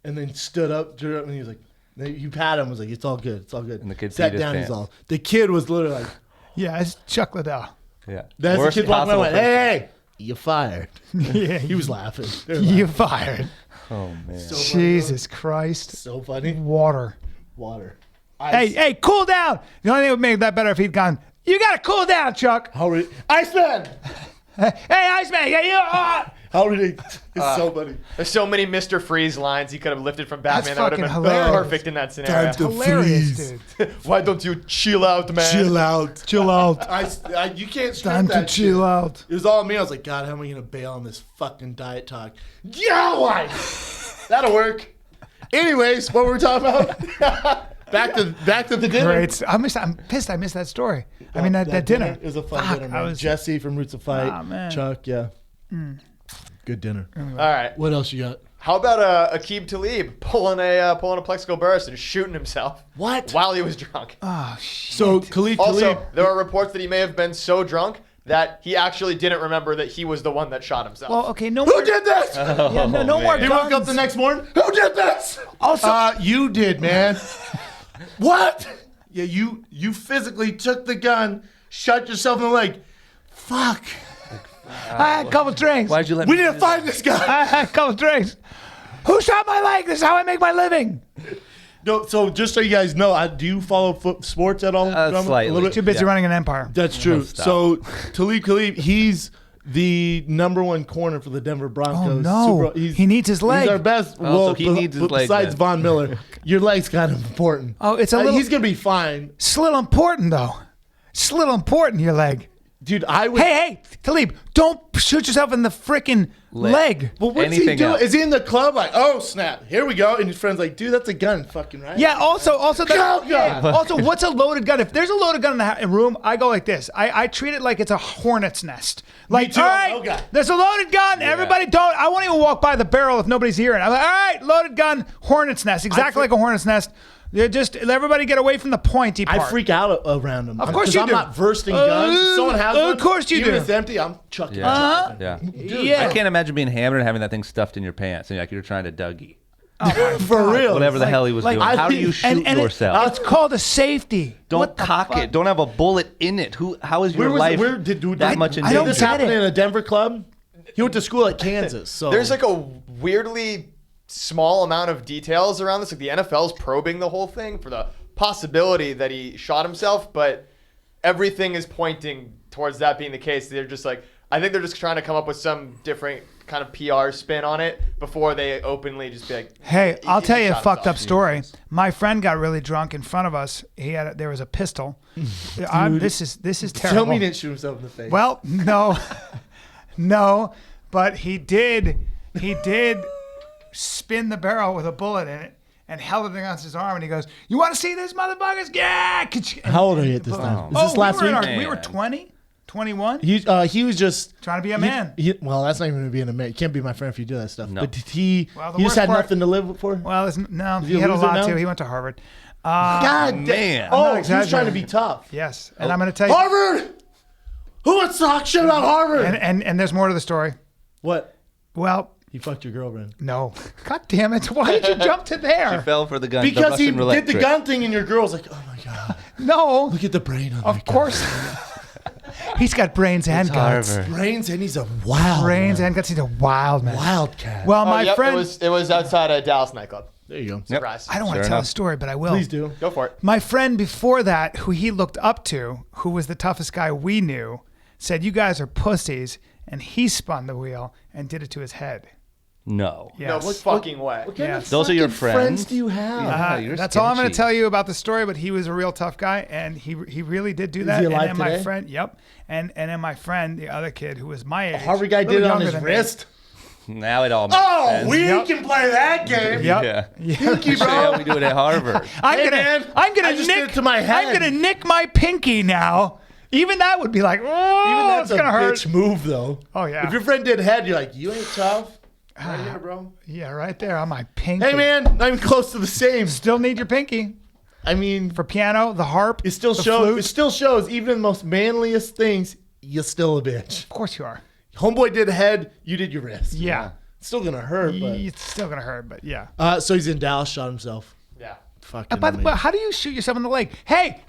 and then stood up, and he was like, you pat him, was like, it's all good, it's all good. And the kid sat peed his down, pants. he's all, the kid was literally like, Yeah, it's Chuck Liddell. Yeah. that's Worst the kid walking possible away, hey, you fired. Yeah, He was laughing. They were You laughing. fired. Oh man. So funny, Jesus Christ. so funny. Water. Water. Hey, cool down. The only thing that would make that better if he'd gone, you got to cool down, Chuck. Iceman! Hey, Iceman. Yeah, you. How ridiculous. It's so funny. There's so many Mr. Freeze lines he could have lifted from Batman. That's That would have fucking been hilarious. perfect in that scenario. Time to Hilarious, freeze. dude. Why don't you chill out, man? Chill out. Chill out. You can't script Time to that chill shit. out. It was all me. I was like, God, how am I going to bail on this fucking diet talk? Yeah, why? That'll work. Anyways, what were we talking about? back to the dinner. Great. I'm pissed I missed that story. I mean, that dinner. It was a fun Fuck, dinner, I man. was- Jesse from Roots of Fight. Ah, man. Chuck, yeah. Good dinner. All right. What else you got? How about Aqib Talib pulling a plexical burst and shooting himself? What? While he was drunk. Oh, shit. So, Khalid Also, Talib. there are reports that he may have been so drunk that he actually didn't remember that he was the one that shot himself. Well, okay, no Who more. did this? Yeah, no more He guns. woke up the next morning. Who did this? Also- you did, man. What? Yeah, you physically took the gun, shot yourself in the leg. Fuck. I had a couple drinks. Why'd you let We me need do to that? find this guy. I had a couple drinks. Who shot my leg? This is how I make my living. No, so just so you guys know, do you follow sports at all? Drama? Slightly. A little bit? Too busy Yeah. running an empire. That's true. Stop. So Talib Khalib, he's the number one corner for the Denver Broncos. Oh, no. He needs his leg. He's our best. Oh, so he needs his leg besides then. Von Miller, your leg's kind of important. Oh, it's a little. He's gonna be fine, It's a little important, though. It's a little important, your leg. dude. I would. Hey, Talib, don't shoot yourself in the freaking leg. Well, what's he Anything doing? else. Is he in the club like, oh snap, here we go? And his friend's like, dude, that's a gun, fucking right? Yeah. Also, Go, go. also, what's a loaded gun? If there's a loaded gun in the room, I go like this. I treat it like it's a hornet's nest. Like, too, all I'm right, no guy. there's a loaded gun. Everybody, don't. I won't even walk by the barrel if nobody's hearing. I'm like, all right, loaded gun, hornet's nest, exactly like a hornet's nest. They're just let everybody get away from the pointy part. I freak out around him. Of course 'Cause you I'm do. not versed in guns. If someone has one. Of course you even do. if it's empty, I'm chucking. Yeah. it. Yeah. Yeah. I can't imagine being hammered and having that thing stuffed in your pants and you're trying to Dougie. For real. Whatever the hell he was doing. How do you shoot yourself? It's called a safety. Don't What the cock fuck? it. Don't have a bullet in it. How is your Where was life Where did that much in I don't Did this get happen it. in a Denver club? He went to school at Kansas. So There's like a weirdly small amount of details around this. Like the NFL's probing the whole thing for the possibility that he shot himself, but everything is pointing towards that being the case. They're just like, I think they're just trying to come up with some different kind of PR spin on it before they openly just be like, Hey, I'll he tell you a shot fucked himself. up story. My friend got really drunk in front of us. There was a pistol. This is terrible. tell me he didn't shoot himself in the face. Well, no, no, but he did spin the barrel with a bullet in it and held it against his arm. And he goes, "You want to see this, motherfuckers? Yeah!" How old are you at this time? Is this last week? We were 20, 21. He was just Trying to be a man. Well, that's not even being a man. You can't be my friend if you do that stuff. No. But he Well, the just worst had part- nothing to live for. Well, no, he he had a loser lot now? too. He went to Harvard. God man. damn. I'm Oh, not he was trying to exaggerating. be tough. Yes, and I'm going to tell you. Harvard. Who wants to talk shit about Harvard? And there's more to the story. What? Well, He fucked your girlfriend. no. God damn it! Why did you jump to there? She fell for the gun. Because the he Russian roulette did the trick. gun thing, and your girl's like, "Oh my god, No. look at the brain on Of that course. He's got brains and guts. Brains and he's a wild Brains man. and guts. He's a wild man. Wildcat. Well, my friend. It was outside a Dallas nightclub. There you go. Surprise. I don't want to tell the story, but I will. Please do. Go for it. My friend before that, who he looked up to, who was the toughest guy we knew, said, "You guys are pussies," and he spun the wheel and did it to his head. No. Yes. No fucking way. What kind of Those are your fucking friends? do you have? You're That's all I'm going to sketchy. tell you about the story. But he was a real tough guy, and he really did do that. he alive and then today? my friend, and then my friend, the other kid who was my age, Harvard guy little did it on younger his than me. Oh, wrist. Now it all makes Oh, sense. we can play that game. Yep. Yeah. Pinky, Show you how bro. we do it at Harvard. I'm Hey, gonna, man, I'm gonna I just did nick it to my head. I'm gonna nick my pinky now. Even that would be like, oh, Even that's it's gonna a hurt. bitch move, though. Oh yeah. If your friend did head, you're like, you ain't tough. Right here, bro. Yeah, right there on my pinky. Hey, man, not even close to the same. Still need your pinky I mean, for piano, the harp. it still the shows. flute. It still shows. Even in the most manliest things, you're still a bitch. Of course you are. Homeboy did head. You did your wrist. Yeah. It's still gonna hurt, but. It's still gonna hurt, but yeah. So he's in Dallas. Shot himself. Yeah. Fucking. But how do you shoot yourself in the leg? Hey,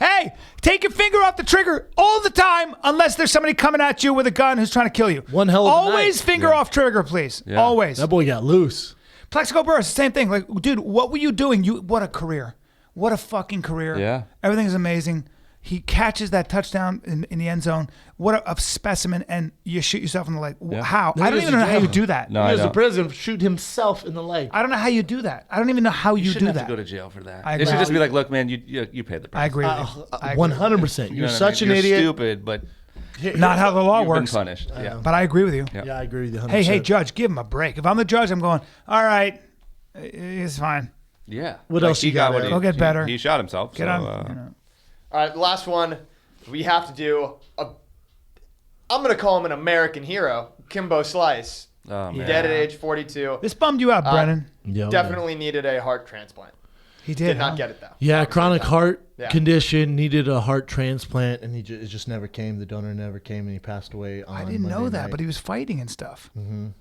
take your finger off the trigger all the time, unless there's somebody coming at you with a gun who's trying to kill you. One hell of a Always night. finger off trigger, please. Yeah. Always. That boy got loose. Plexico Burst, same thing. Like, dude, what were you doing? What a career. What a fucking career. Yeah. Everything is amazing. He catches that touchdown in the end zone. What a specimen, and you shoot yourself in the leg. Yeah. How? Then I don't he even know goes to how you jail. do that. No, He I was a don't. prison. Shoot himself in the leg. I don't know how you do that. I don't even know how you shouldn't do have that. to go to jail for that. I It should agree. just be like, look, man, you paid the price. I agree with you. I agree. 100%. You You're know what such I mean? an You're idiot. stupid, but Not how the law you've works. been punished. Yeah. But I agree with you. Yeah. Yeah, I agree with you. 100%. Hey, judge, give him a break. If I'm the judge, I'm going, all right, it's fine. Yeah. What else he you got, what Eric? he- Go get better. He shot himself. Get so, on. All right, the last one. We have to do I'm going to call him an American hero, Kimbo Slice. Oh, man. Dead at age 42. This bummed you out, Brennan. Yo, Definitely needed a heart transplant. He did. Did not huh? get it, though. Yeah, chronic heart Yeah. condition, needed a heart transplant, and it just never came. The donor never came, and he passed away on I didn't know Monday that, night. but he was fighting and stuff.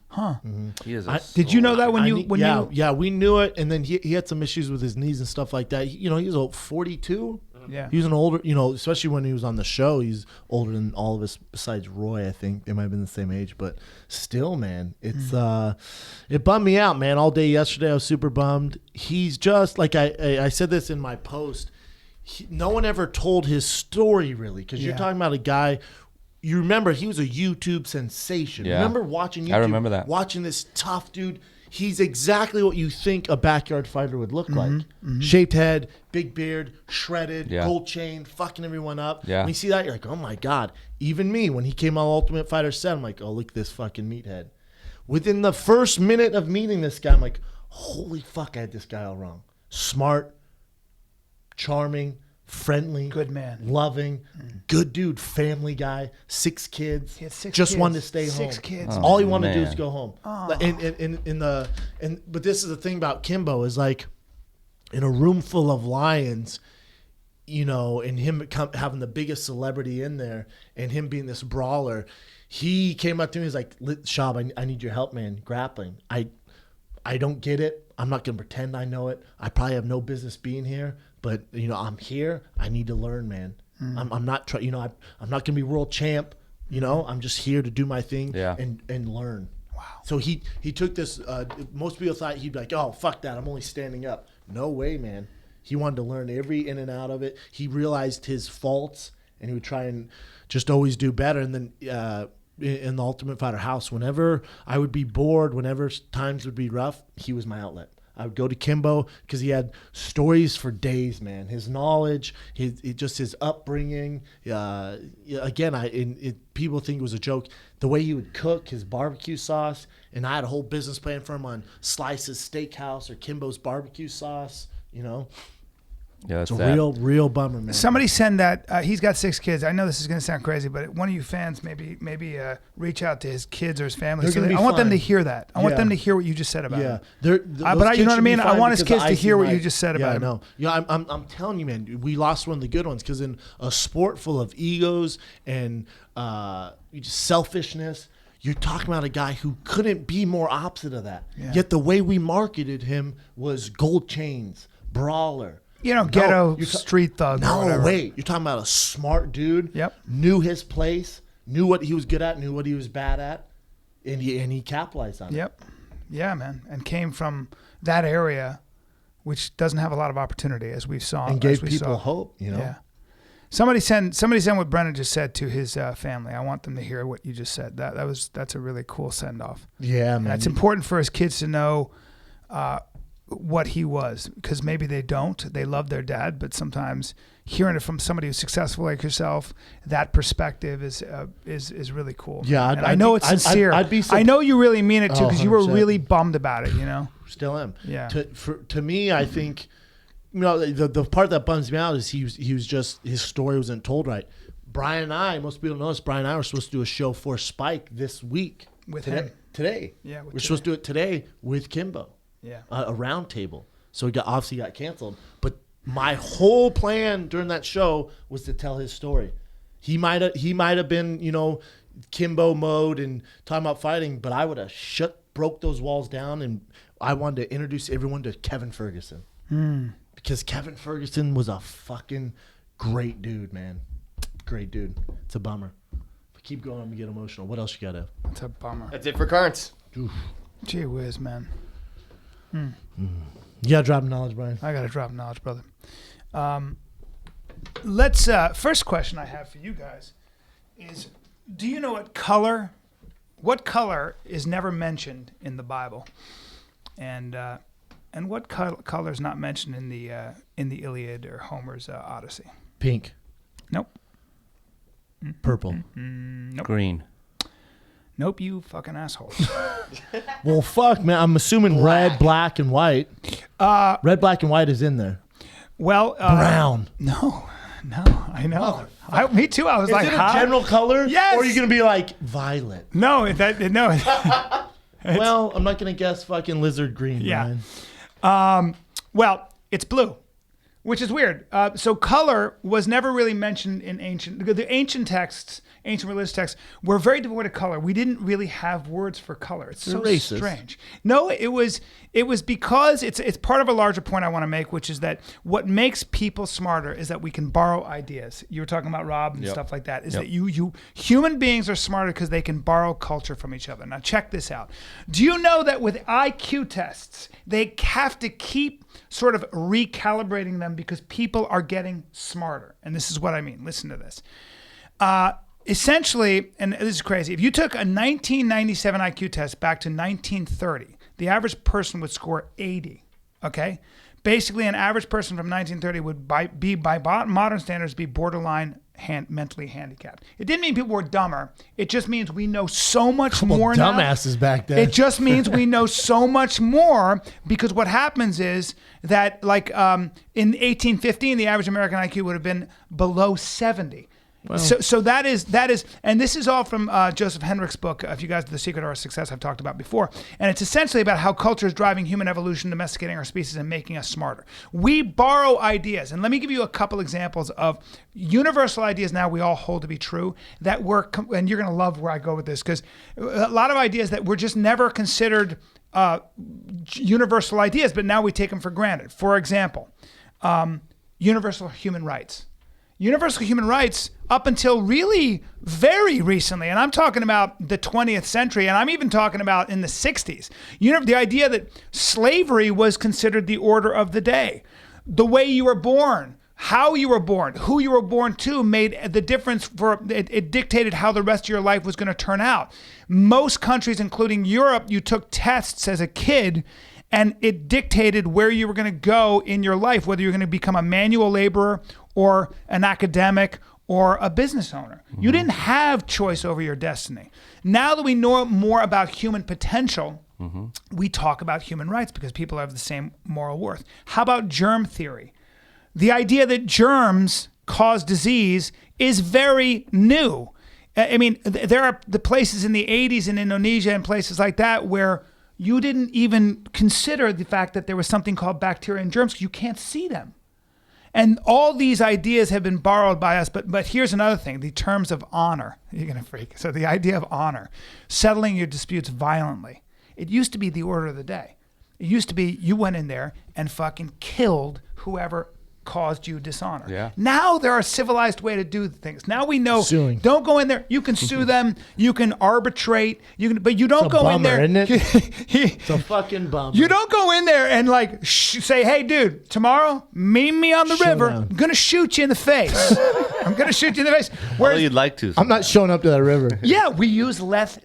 Huh. He is a Did you know that when I you need- when you yeah, we knew it, and then he had some issues with his knees and stuff like that. He was old, 42. yeah. He was an older, especially when he was on the show, he's older than all of us besides Roy, I think. They might have been the same age, but still, man, it's it bummed me out, man. All day yesterday, I was super bummed. He's just, like I said this in my post, no one ever told his story, really, because you're Yeah. talking about a guy. You remember, he was a YouTube sensation. Yeah. Remember watching YouTube? I remember that. Watching this tough dude. He's exactly what you think a backyard fighter would look like. Shaved head, big beard, shredded, Yeah. gold chain, fucking everyone up. Yeah. When you see that, you're like, oh my God. Even me, when he came on Ultimate Fighter 7, I'm like, oh, look at this fucking meathead. Within the first minute of meeting this guy, I'm like, holy fuck, I had this guy all wrong. Smart, charming, friendly, Good man. loving, good dude, family guy, 6 kids. He had 6 just kids. wanted to stay home. 6 kids. All he wanted to do man. is go home. But this is the thing about Kimbo is like in a room full of lions, and him having the biggest celebrity in there and him being this brawler, he came up to me. He's like, Shab, I need your help, man. Grappling. I don't get it. I'm not going to pretend I know it. I probably have no business being here, but I'm here. I need to learn, man. I'm not I'm not going to be world champ. I'm just here to do my thing and learn. Wow. So he took this. Most people thought he'd be like, oh, fuck that. I'm only standing up. No way, man. He wanted to learn every in and out of it. He realized his faults, and he would try and just always do better. And then in the Ultimate Fighter house, whenever I would be bored, whenever times would be rough, he was my outlet. I would go to Kimbo because he had stories for days, man. His knowledge, his upbringing. Again, people think it was a joke. The way he would cook his barbecue sauce, and I had a whole business plan for him on Slice's Steakhouse or Kimbo's barbecue sauce. Yeah, It's a real bummer, man. Somebody send that. He's got 6 kids. I know this is going to sound crazy, but one of you fans maybe reach out to his kids or his family. They're gonna be I want them fine. to hear that. I want Yeah. them to hear what you just said about Yeah, him. but you know what I mean? I want his kids to hear what you just said about him. I know. Yeah, I'm telling you, man. We lost one of the good ones because in a sport full of egos and just selfishness, you're talking about a guy who couldn't be more opposite of that. Yeah. Yet the way we marketed him was gold chains, brawler. Ghetto street thug. or No, whatever. wait. You're talking about a smart dude. Yep. Knew his place. knew what he was good at, knew what he was bad at, and he capitalized on it. Yep. Yeah, man. And came from that area, which doesn't have a lot of opportunity, as we saw. And gave people hope, you know? Yeah. Somebody send what Brennan just said to his family. I want them to hear what you just said. That's a really cool send off. Yeah, man. And it's important for his kids to know what he was, because maybe they don't. They love their dad, but sometimes hearing it from somebody who's successful like yourself, that perspective is really cool. Yeah, I know it's sincere. I know you really mean it too, because you were really bummed about it. You know, still am. Yeah. To me, I think, you know, the part that bums me out is he was just, his story wasn't told right. Brian and I, most people know this, Brian and I were supposed to do a show for Spike this week with him today. Yeah, we're supposed to do it today with Kimbo. Yeah, a round table. So it obviously got canceled. But my whole plan during that show was to tell his story. He might have been, you know, Kimbo mode and talking about fighting, but I would have broke those walls down, and I wanted to introduce everyone to Kevin Ferguson. Because Kevin Ferguson was a fucking great dude, man. Great dude. It's a bummer. If I keep going, I'm gonna get emotional. What else you got, Ev? It's a bummer. That's it for Currents. Gee whiz, man. You gotta drop knowledge, Brian. I gotta drop knowledge, brother. Let's first question I have for you guys is, do you know what color is never mentioned in the Bible, and what color is not mentioned in the Iliad or Homer's Odyssey? Pink. Nope. Purple. Nope. Green. Nope, you fucking assholes. Well, fuck, man. I'm assuming red, black, and white. Red, black, and white is in there. Well, brown. No, I know. Me too. I was is like, it a general color? Yes. Or are you gonna be like violet? No, Well, I'm not gonna guess fucking lizard green. Yeah. Brian. Well, it's blue, which is weird. So color was never really mentioned in the ancient texts, ancient religious texts were very devoid of color. We didn't really have words for color. It's so racist. Strange. No, it was because it's part of a larger point I want to make, which is that what makes people smarter is that we can borrow ideas. You were talking about Rob and stuff like that. Is that you human beings are smarter because they can borrow culture from each other. Now check this out. Do you know that with IQ tests, they have to keep sort of recalibrating them because people are getting smarter? And this is what I mean. Listen to this. Essentially, and this is crazy, if you took a 1997 IQ test back to 1930, the average person would score 80, okay? Basically, an average person from 1930 would by modern standards be borderline mentally handicapped. It didn't mean people were dumber. It just means we know so much more now. Dumbasses back then. It just means we know so much more, because what happens is that, like, in 1815, the average American IQ would have been below 70. Well, so that is, and this is all from Joseph Henrich's book, if you guys, The Secret of Our Success, I've talked about before. And it's essentially about how culture is driving human evolution, domesticating our species, and making us smarter. We borrow ideas. And let me give you a couple examples of universal ideas now we all hold to be true that work. And you're going to love where I go with this, because a lot of ideas that were just never considered universal ideas, but now we take them for granted. For example, universal human rights. Universal human rights, up until really very recently, and I'm talking about the 20th century, and I'm even talking about in the 60s, the idea that slavery was considered the order of the day. The way you were born, how you were born, who you were born to made the difference it dictated how the rest of your life was going to turn out. Most countries, including Europe, you took tests as a kid, and it dictated where you were going to go in your life, whether you're going to become a manual laborer or an academic or a business owner. Mm-hmm. You didn't have choice over your destiny. Now that we know more about human potential, we talk about human rights because people have the same moral worth. How about germ theory? The idea that germs cause disease is very new. I mean, there are the places in the 80s in Indonesia and places like that where you didn't even consider the fact that there was something called bacteria and germs because you can't see them. And all these ideas have been borrowed by us, but here's another thing, the terms of honor. You're going to freak. So the idea of honor, settling your disputes violently. It used to be the order of the day. It used to be you went in there and fucking killed whoever caused you dishonor. Yeah. Now there are civilized way to do things. Now we know. Suing. Don't go in there. You can sue them. You can arbitrate. But you don't go in there. Isn't it? It's a fucking bummer. You don't go in there and like say, "Hey, dude, tomorrow meet me on the river. Showdown. I'm gonna shoot you in the face. I'm gonna shoot you in the face." Well, you'd like to. I'm not showing up to that river. Yeah, we use less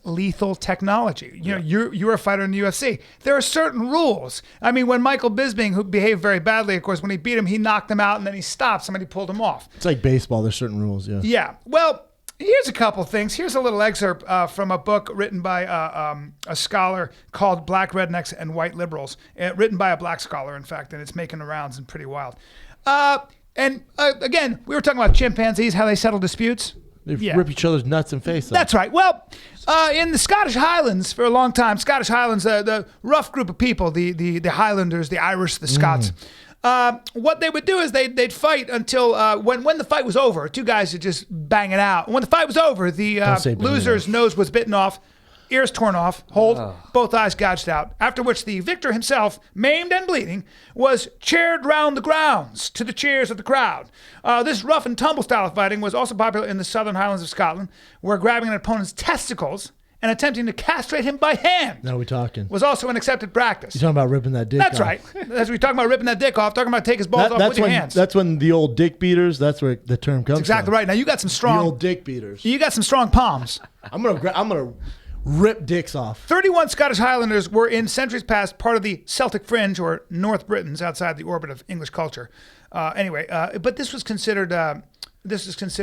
lethal technology. You know, you're a fighter in the UFC. There are certain rules. I mean, when Michael Bisping, who behaved very badly, of course, when he beat him, he knocked him out and then he stopped. Somebody pulled him off. It's like baseball. There's certain rules, yeah. Yeah. Well, here's a couple things. Here's a little excerpt from a book written by a scholar called Black Rednecks and White Liberals, written by a black scholar, in fact, and it's making the rounds and pretty wild. And again, we were talking about chimpanzees, how they settle disputes. They rip each other's nuts and face off. That's right. Well, in the Scottish Highlands for a long time, Scottish Highlands, the rough group of people, the Highlanders, the Irish, the Scots, what they would do is they'd fight until when the fight was over, two guys would just bang it out. When the fight was over, the loser's nose was bitten off, ears torn off, both eyes gouged out, after which the victor himself, maimed and bleeding, was chaired round the grounds to the cheers of the crowd. This rough and tumble style of fighting was also popular in the southern Highlands of Scotland, where grabbing an opponent's testicles and attempting to castrate him by hand Now we're talking. was also an accepted practice. You're talking about ripping that dick That's off. right. As we're talking about ripping that dick off, talking about take his balls off with your hands. That's when the old dick beaters, that's where the term comes Exactly from. right. Now you got some strong. The old dick beaters. You got some strong palms. I'm gonna rip dicks off. 31 Scottish Highlanders were in centuries past part of the Celtic fringe, or North Britons, outside the orbit of English culture. But this was considered.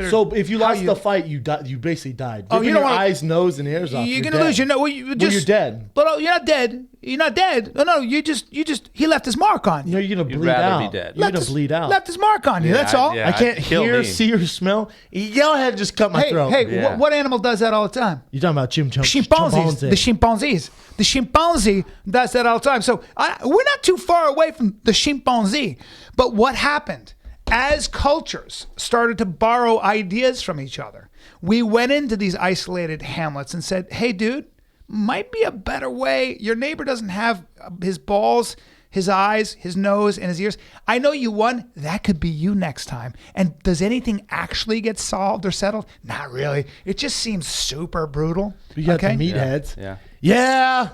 So if you lost the fight, you basically died. Oh, you Ripping don't your wanna- eyes, nose, and ears off. You're gonna lose your nose. Well, you're dead. But you're not dead. You're not dead. No. You just. He left his mark on you. No, you're gonna You'd bleed rather out. be dead. You're gonna bleed out. Left his mark on you. That's all. yeah. I can't Kill hear, me. see, or smell. Go ahead and just cut my throat. Yeah. What animal does that all the time? You're talking about Chimpanzees. The chimpanzees. The chimpanzee does that all the time. So we're not too far away from the chimpanzee. But what happened? As cultures started to borrow ideas from each other, we went into these isolated hamlets and said, "Hey, dude, might be a better way. Your neighbor doesn't have his balls, his eyes, his nose, and his ears. I know you won. That could be you next time." And does anything actually get solved or settled? Not really. It just seems super brutal. You got the meatheads. Yeah.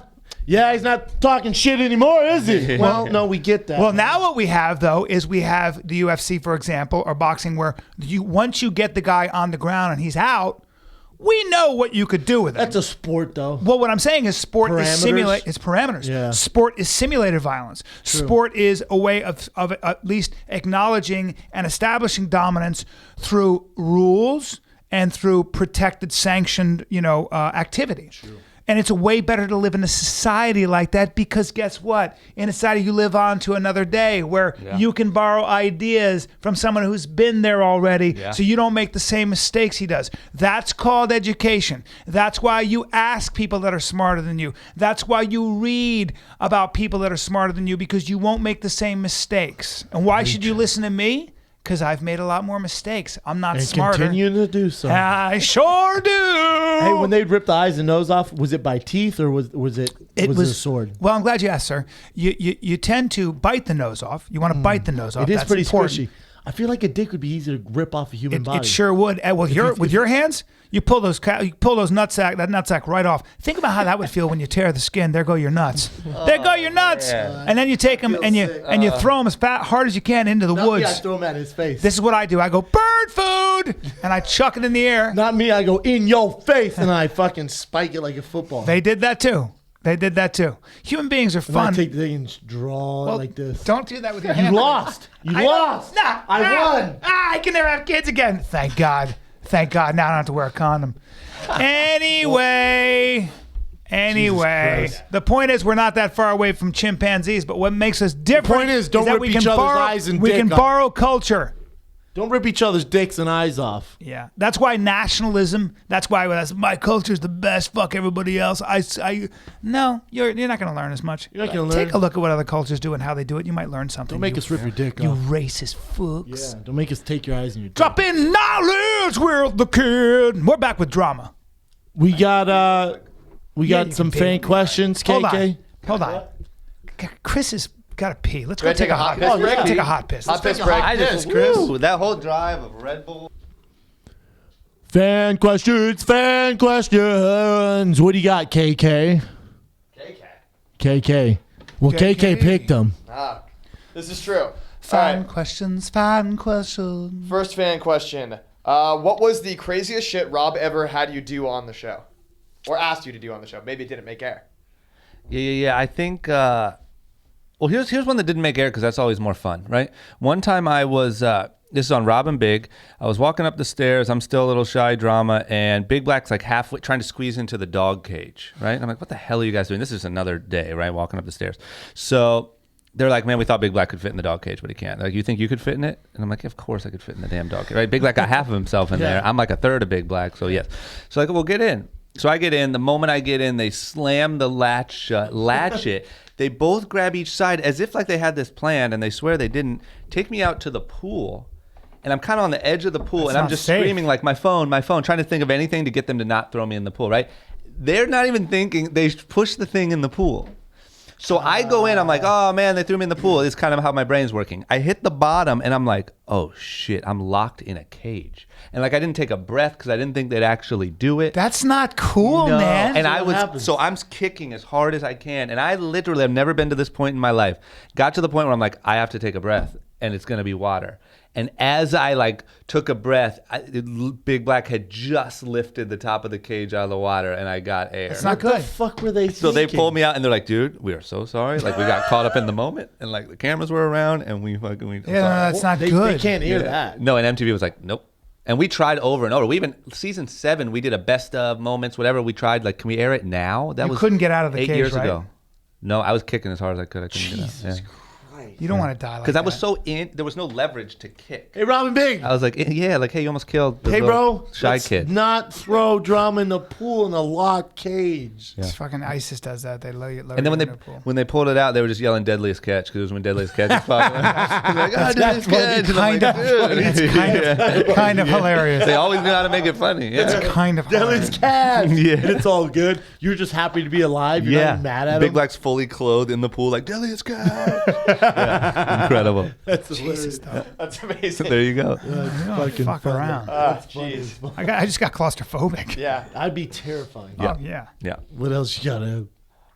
Yeah, he's not talking shit anymore, is he? Well, no, we get that. Well, now what we have, though, is we have the UFC, for example, or boxing, where once you get the guy on the ground and he's out, we know what you could do with him. That's a sport, though. Well, what I'm saying is sport is Parameters? parameters. Yeah. Sport is simulated violence. True. Sport is a way of at least acknowledging and establishing dominance through rules and through protected, sanctioned, activity. True. And it's way better to live in a society like that, because guess what? In a society you live on to another day, where you can borrow ideas from someone who's been there already, so you don't make the same mistakes he does. That's called education. That's why you ask people that are smarter than you. That's why you read about people that are smarter than you, because you won't make the same mistakes. And why should you listen to me? Because I've made a lot more mistakes. I'm not smarter. And continue to do so. I sure do. Hey, when they'd rip the eyes and nose off, was it by teeth or was it a sword? Well, I'm glad you asked, sir. You tend to bite the nose off. You want to bite the nose off. It is That's pretty important. squishy. I feel like a dick would be easy to rip off a human body. It sure would. With your hands, you pull that nutsack right off. Think about how that would feel when you tear the skin. There go your nuts. There go your nuts. Yeah. And then you take them and you throw them as hard as you can into the woods. Yeah, I throw him at his face. This is what I do. I go, bird food, and I chuck it in the air. Not me. I go in your face and I fucking spike it like a football. They did that too. Human beings are fun. I take the thing and draw it like this. Don't do that with your You hand. lost. You lost. I won. I can never have kids again. Thank God. Now I don't have to wear a condom. Anyway, the point is we're not that far away from chimpanzees, but what makes us different point is don't that rip we each can other's borrow, eyes and we dick can off. borrow culture. Don't rip each other's dicks and eyes off. Yeah, that's why nationalism. That's why my culture's the best. Fuck everybody else. No, you're not going to learn as much. You're not going to learn. Take a look at what other cultures do and how they do it. You might learn something. Don't make us rip your dick you off. You racist fucks. Yeah, don't make us take your eyes and your dick. Drop in knowledge. We're the kid. We're back with drama. We got some fan questions. KK. Hold on. Chris is Gotta pee. Let's go take a hot piss break. Take a hot piss. Hot piss break. Chris. That whole drive of Red Bull. Fan questions. What do you got, KK? KK. Well, KK picked them. This is true. Fan questions. First fan question. What was the craziest shit Rob ever had you do on the show? Or asked you to do on the show? Maybe it didn't make air. Yeah. I think, well, here's one that didn't make air because that's always more fun, right? One time I was, this is on Rob and Big. I was walking up the stairs. I'm still a little shy, Drama, and Big Black's like halfway trying to squeeze into the dog cage, right? And I'm like, what the hell are you guys doing? This is another day, right? Walking up the stairs. So they're like, man, we thought Big Black could fit in the dog cage, but he can't. They're like, you think you could fit in it? And I'm like, yeah, of course I could fit in the damn dog cage, right? Big Black got half of himself in there. I'm like a third of Big Black, so yes. So like, well, get in. So I get in. The moment I get in, they slam the latch shut, latch it. They both grab each side as if like they had this planned, and they swear they didn't. Take me out to the pool. And I'm kind of on the edge of the pool, and I'm just screaming like my phone, trying to think of anything to get them to not throw me in the pool, right? They're not even thinking. They push the thing in the pool. So I go in, I'm like, oh man, they threw me in the pool. It's kind of how my brain's working. I hit the bottom, and I'm like, oh shit, I'm locked in a cage. And like I didn't take a breath because I didn't think they'd actually do it. That's not cool, man. And so I'm kicking as hard as I can. And I literally have never been to this point in my life. Got to the point where I'm like, I have to take a breath, and it's gonna be water. And as I like took a breath, Big Black had just lifted the top of the cage out of the water, and I got air. It's not good. What the fuck were they So thinking? they pulled me out, and they're like, "Dude, we are so sorry. Like we got caught up in the moment, and like the cameras were around, and we fucking no, that's not good. They can't hear that. No, and MTV was like, nope. And we tried over and over. We even season 7, we did a best of moments, whatever. We tried like, can we air it now? That You was couldn't get out of the 8 cage, years right? ago. No, I was kicking as hard as I could. I couldn't get out. Yeah. You don't want to die like that. Because I was so in, there was no leverage to kick. Hey, Robin Big. I was like, yeah, like, hey, you almost killed the Hey, bro. shy let's kid. not throw Drama in the pool in a locked cage. It's fucking ISIS does that. They lower And then you in the pool. when they pulled it out, they were just yelling "Deadliest Catch" because it was when Deadliest Catch was popular. Like, oh, Deadliest Catch. And I'm like, kind of hilarious. They always knew how to make it funny. Yeah. It's kind of hilarious. Deadliest Catch. Yeah. And it's all good. You're just happy to be alive. You're not mad at Big him. Black's fully clothed in the pool, like Deadliest Catch. Yeah. Incredible. That's Jesus, though. That's amazing. There you go. fucking Fuck funny. around. Jeez. I just got claustrophobic. Yeah. I'd be terrifying. Oh, yeah. Yeah. What else you gotta?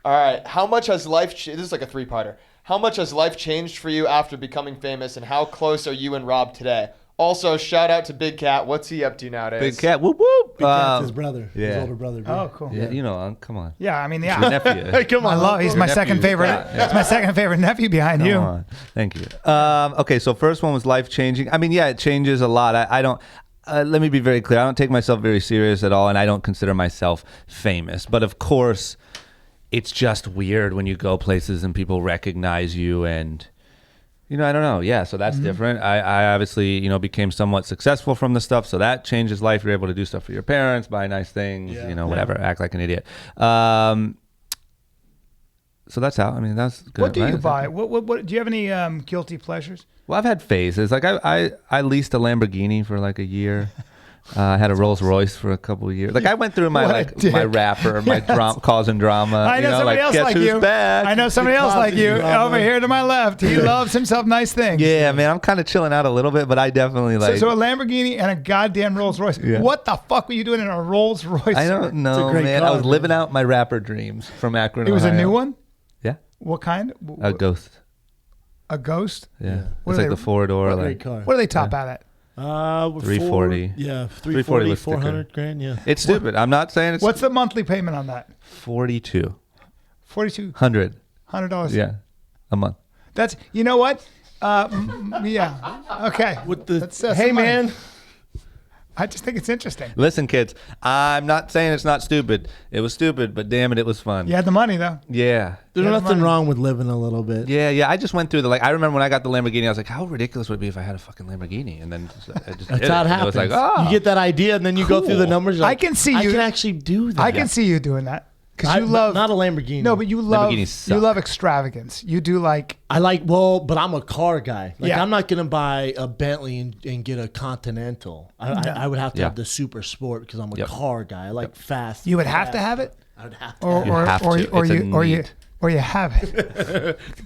All right. How much has life this is like a 3-parter. How much has life changed for you after becoming famous, and how close are you and Rob today? Also, shout out to Big Cat. What's he up to nowadays? Big Cat. Whoop whoop. Big Cat's his brother. His yeah. older brother. Oh, cool. Yeah, you know, come on. Yeah, I mean, Your yeah. nephew. Hey, come on. I love. He's my Your second nephew's favorite. got- yeah. He's my second favorite nephew behind Come you. on. Thank you. Okay, so first one was life changing. I mean, yeah, it changes a lot. I don't. Let me be very clear. I don't take myself very serious at all, and I don't consider myself famous. But of course, it's just weird when you go places and people recognize you, and I don't know. Yeah, so that's different. I obviously, became somewhat successful from the stuff, so that changes life. You're able to do stuff for your parents, buy nice things, whatever, act like an idiot. So that's how. I mean, that's good. What do right? you buy? What do you have any guilty pleasures? Well, I've had phases. Like I leased a Lamborghini for like a year. I had a Rolls Royce for a couple of years. Like I went through my my rapper, my causing drama. I know somebody else guess like who's you. back? I know somebody else like you over here to my left. He loves himself nice things. Yeah, man, I'm kind of chilling out a little bit, but I definitely like. So a Lamborghini and a goddamn Rolls Royce. Yeah. What the fuck were you doing in a Rolls Royce? I don't know, man. I was living out my rapper dreams from Akron. It was Ohio. a new one. Yeah. What kind? A Ghost. A Ghost. Yeah. What It's are like they- the 4-door. Great Like car. What do they top out at? 340. Yeah, 340 340, with sticker. 400 grand. Yeah. It's stupid. I'm not saying it's. What's the monthly payment on that? $4,200? $4,200. Yeah, a month. That's, you know what? Yeah. Okay. With the That's, hey some money. man, I just think it's interesting. Listen, kids, I'm not saying it's not stupid. It was stupid, but damn it was fun. You had the money though. Yeah. there's Yeah, nothing money. wrong with living a little bit. Yeah. I just went through I remember when I got the Lamborghini, I was like, how ridiculous would it be if I had a fucking Lamborghini? And then I just That's did how it it. happens. And it was like, You get that idea, and then you go through the numbers. You're I like, can see I you- can actually do that. I can see you doing that because you love not a Lamborghini. No, but you love Lamborghinis suck. you love extravagance. You do like I but I'm a car guy. Like I'm not gonna buy a Bentley and get a Continental. I would have to have the Super Sport because I'm a car guy. I like fast. you would have to have it, I would have to. or You have to. or It's a you need. or you haven't?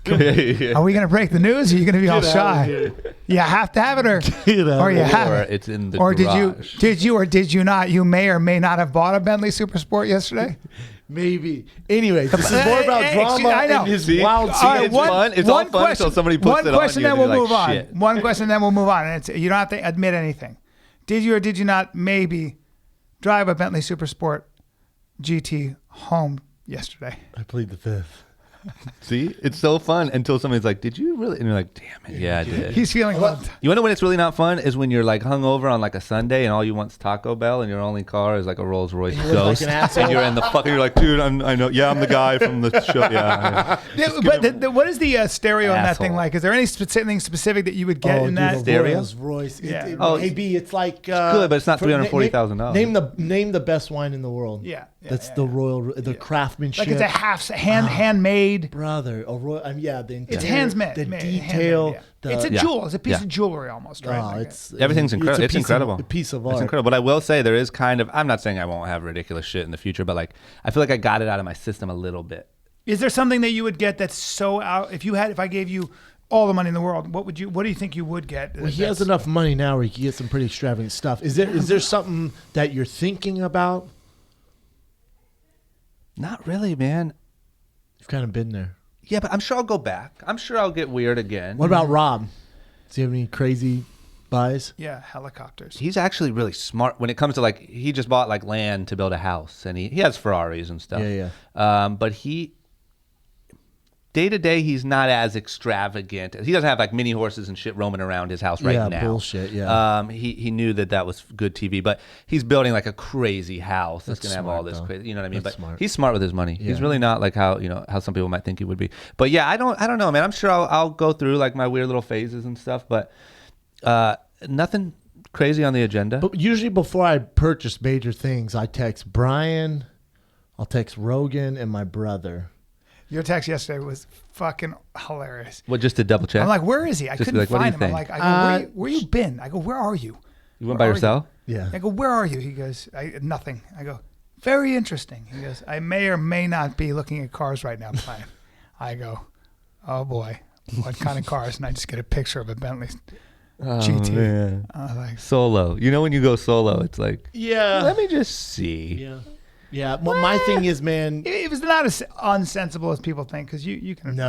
Are we going to break the news? Or are you going to be all shy? You have to have it, or you haven't. It's in the or garage. did you not? You may or may not have bought a Bentley Supersport yesterday. Maybe. Anyway, this is more about drama and his wild scene. It's fun. It's all fun until somebody puts it on you. One question, then we'll move on. Shit. One question, then we'll move on. And you don't have to admit anything. Did you or did you not maybe drive a Bentley Supersport GT home yesterday? I plead the fifth. See, it's so fun until somebody's like, "Did you really?" And you're like, "Damn it, yeah, I did." He's feeling loved. You know when it's really not fun is when you're like hungover on like a Sunday and all you want's Taco Bell and your only car is like a Rolls Royce Ghost, like and you're in the fucking. You're like, dude, I know, yeah, I'm the guy from the show, yeah. But what is the stereo in that thing Asshole. like? Is there anything specific that you would get in that stereo? Rolls Royce. Yeah. Maybe it's like good, but it's not $340,000. Name the best wine in the world. Yeah. That's the craftsmanship. Like it's a handmade. Brother, It's handmade. The detail. It's a jewel. It's a piece of jewelry almost, right? Everything's incredible. It's incredible. A piece of art. It's incredible. But I will say there is kind of. I'm not saying I won't have ridiculous shit in the future, but like I feel like I got it out of my system a little bit. Is there something that you would get that's so out? If I gave you all the money in the world, what do you think you would get? Well, he has enough money now where he can get some pretty extravagant stuff. Is there something that you're thinking about? Not really, man. You've kind of been there. Yeah, but I'm sure I'll go back. I'm sure I'll get weird again. What about Rob? Does he have any crazy buys? Yeah, helicopters. He's actually really smart when it comes to like he just bought like land to build a house and he has Ferraris and stuff. Yeah. But he day to day he's not as extravagant. He doesn't have like mini horses and shit roaming around his house right now. Yeah, bullshit. Yeah. He knew that was good TV, but he's building like a crazy house that's gonna have all this though. crazy. You know what I mean? That's but smart. he's smart with his money. Yeah. He's really not like how some people might think he would be. But yeah, I don't know, man. I'm sure I'll go through like my weird little phases and stuff, but nothing crazy on the agenda. But usually before I purchase major things, I text Brian, I'll text Rogan, and my brother. Your text yesterday was fucking hilarious. What, just to double check? I'm like, where is he? I couldn't find him. I'm like, where you been? I go, where are you? You went by yourself? Yeah. I go, where are you? He goes, nothing. I go, very interesting. He goes, I may or may not be looking at cars right now, Brian. I go, oh boy, what kind of cars? And I just get a picture of a Bentley GT. Man. I was like, solo. You know when you go solo, it's like, yeah. let me just see. Yeah. Yeah, well, my thing is, man. It was not as unsensible as people think because you can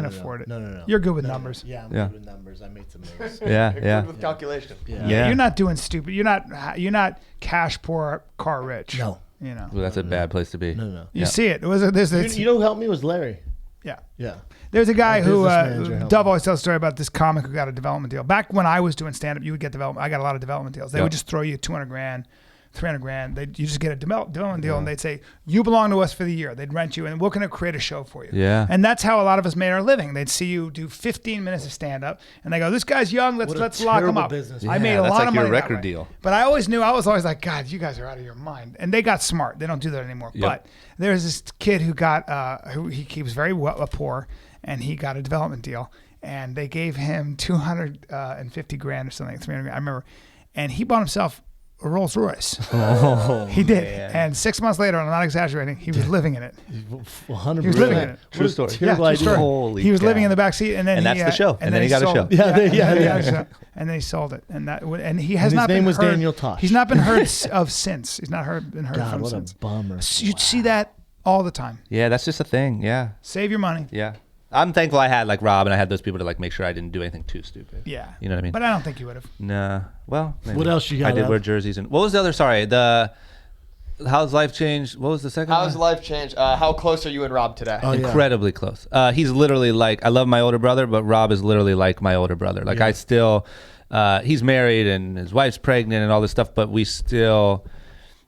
afford it. No. You're good with numbers. Yeah, I'm good with numbers. I made some moves. Yeah. Good with calculation. Yeah. You're not doing stupid. You're not cash poor, car rich. No. You know. Well, that's a bad place to be. No. You see it. You know who helped me was Larry. Yeah. Yeah. There's a guy who business Dove always tells a story about this comic who got a development deal. Back when I was doing stand up, you would get development. I got a lot of development deals. They would just throw you $200,000. $300,000. You just get a development deal, and they'd say you belong to us for the year. They'd rent you, and we're going to create a show for you. Yeah. And that's how a lot of us made our living. They'd see you do 15 minutes of stand up, and they go, "This guy's young. Let's lock him up." Business. I made a that's lot like of your money record that way. deal. But I always was like, God, you guys are out of your mind. And they got smart. They don't do that anymore. Yep. But there's this kid who got he was very poor, and he got a development deal, and they gave him $250,000 or something, $300,000. I remember, and he bought himself a Rolls Royce. He did. Man. And 6 months later, I'm not exaggerating, he was living in it. 100%. He was living in it. True story. Yeah, true story. Holy he was cow. living in the back seat, and then that's the show. And then he got a show. Yeah. And then he sold it. And he has his not been name was heard. Daniel Tosh. He's not been heard of since. He's not been heard God, from what since. a bummer. You'd see that all the time. Yeah, that's just a thing. Yeah. Save your money. Yeah. I'm thankful I had like Rob and I had those people to like make sure I didn't do anything too stupid. Yeah. You know what I mean? But I don't think you would have. Nah. Well, maybe. What else you got? I did wear jerseys and what was the other? Sorry, how's life changed? What was the second? How's life changed? How close are you and Rob today? Oh, yeah. Incredibly close. He's literally like I love my older brother, but Rob is literally like my older brother. Like I still, he's married and his wife's pregnant and all this stuff, but we still.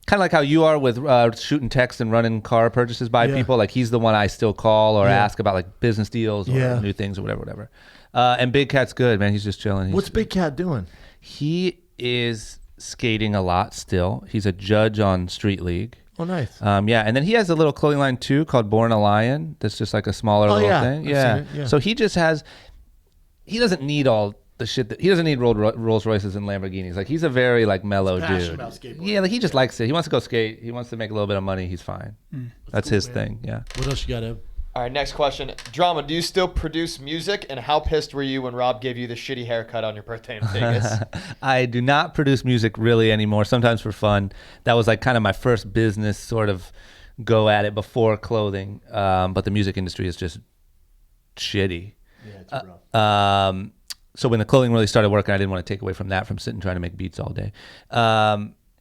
Kind of like how you are with shooting text and running car purchases by people. Like he's the one I still call or ask about like business deals or new things or whatever. And Big Cat's good, man. He's just chilling. What's Big Cat doing? He is skating a lot still. He's a judge on Street League. Oh, nice. Yeah, and then he has a little clothing line too called Born a Lion. That's just like a smaller little thing. I've seen it. So he just has. He doesn't need all the shit that he doesn't need Rolls Royces and Lamborghinis. Like he's a very like mellow dude. About skateboarding. Yeah, like he just likes it. He wants to go skate. He wants to make a little bit of money. He's fine. That's cool, his man. thing. Yeah. What else you got, Eb? All right, next question. Drama, do you still produce music? And how pissed were you when Rob gave you the shitty haircut on your birthday in Vegas? I do not produce music really anymore, sometimes for fun. That was like kind of my first business sort of go at it before clothing. But the music industry is just shitty. Yeah, it's rough. So when the clothing really started working, I didn't want to take away from that, from sitting trying to make beats all day.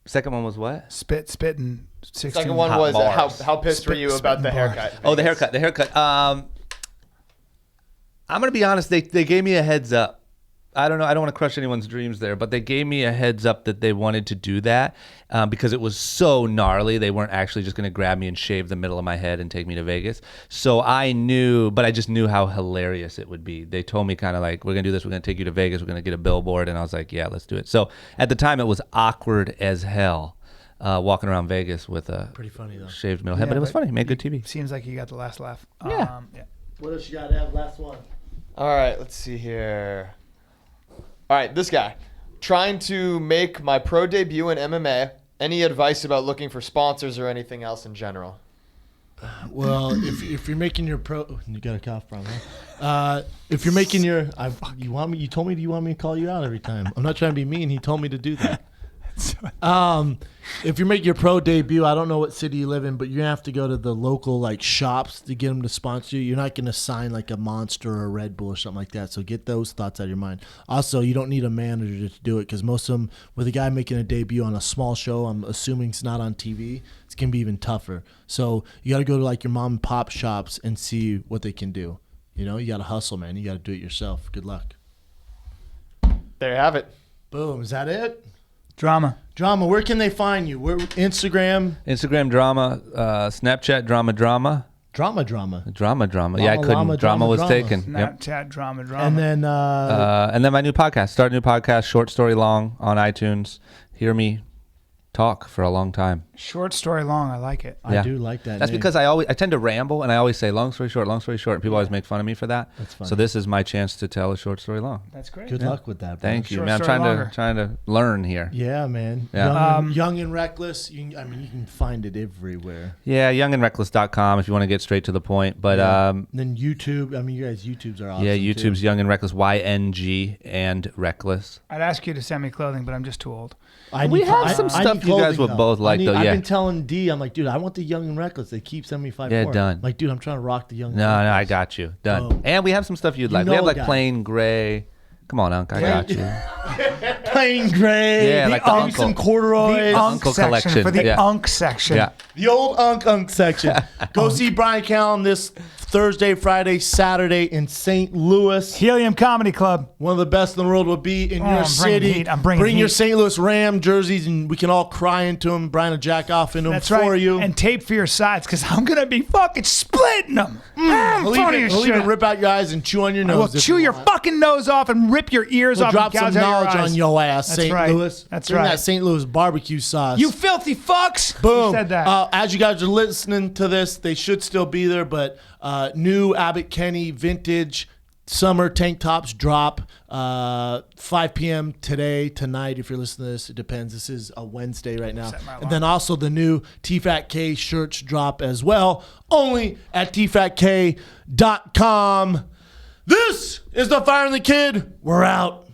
Second one was what? Spitting 16. Second one was how pissed were you about the haircut? Oh, the haircut. I'm gonna be honest. They gave me a heads up. I don't know. I don't want to crush anyone's dreams there, but they gave me a heads up that they wanted to do that because it was so gnarly. They weren't actually just gonna grab me and shave the middle of my head and take me to Vegas. So I knew, but I just knew how hilarious it would be. They told me kind of like, we're gonna do this. We're gonna take you to Vegas. We're gonna get a billboard, and I was like, yeah, let's do it. So at the time, it was awkward as hell. Walking around Vegas with a pretty funny though shaved middle head, but it was funny. Made good TV. Seems like you got the last laugh. Yeah. What else you got to have? Last one. All right, let's see here. All right, this guy. Trying to make my pro debut in MMA. Any advice about looking for sponsors or anything else in general? Well, if you're making your pro, you got a cough problem, huh? If you're making your, you told me, do you want me to call you out every time? I'm not trying to be mean. He told me to do that. If you make your pro debut, I don't know what city you live in, but you're gonna have to go to the local like shops to get them to sponsor you. You're not gonna sign like a Monster or a Red Bull or something like that. So get those thoughts out of your mind. Also, you don't need a manager to do it because most of them, with a guy making a debut on a small show, I'm assuming it's not on TV, it's gonna be even tougher. So you got to go to like your mom and pop shops and see what they can do. You know, you got to hustle, man. You got to do it yourself. Good luck. There you have it. Boom. Is that it? Drama, where can they find you? Where Instagram Drama, Snapchat Drama. Drama. Yeah, I couldn't. Drama was taken. Snapchat Yep. Drama. And then my new podcast. Start a new podcast, Short Story Long, on iTunes. Hear me talk for a long time. Short story long. I like it. I do like that. That's name. because I tend to ramble, and I always say long story short, and people always make fun of me for that. That's funny. So this is my chance to tell a short story long. That's great. Good luck with that. Bro. Thank you, Short man. I'm story trying to learn here. Yeah, man. Yeah. Young and reckless. You can find it everywhere. Yeah, youngandreckless.com if you want to get straight to the point. But then YouTube. You guys, YouTubes are awesome. yeah, YouTube's too. Young and Reckless, YNG and Reckless. I'd ask you to send me clothing, but I'm just too old. We have some stuff you guys would both like, though. I've been telling D, I'm like, dude, I want the Young and Reckless. They keep sending me 5 Yeah, more. done. I'm like, dude, I'm trying to rock the Young and No, Reckless. I got you. Done. Oh. And we have some stuff you'd like. We have like plain gray. Come on, Unc, I got you. Plain gray. Yeah, like the maybe Uncle. some corduroys. The Unk Uncle section collection. for the Yeah. Unk section. Yeah. The old Unk section. Go see Brian Callen this Thursday, Friday, Saturday in St. Louis. Helium Comedy Club. One of the best in the world will be in your I'm bringing city. heat. I'm bringing Bring your heat. St. Louis Ram jerseys, and we can all cry into them. Brian will jack off into them That's for right. you. And tape for your sides, because I'm going to be fucking splitting them. He'll Funny as even shit. rip out your eyes and chew on your I nose. will if chew you your want. fucking nose off and rip your ears We'll off drop and some gouge out knowledge your eyes. on your ass, That's St. right. Louis. That's Bring right. that St. Louis barbecue sauce. You filthy fucks. Boom. Who said that? As you guys are listening to this, they should still be there, but new Abbott Kenny vintage summer tank tops drop 5 p.m. tonight. If you're listening to this, it depends. This is a Wednesday right now. And then also the new TFATK shirts drop as well, only at tfatk.com. This is the Fire and the Kid. We're out.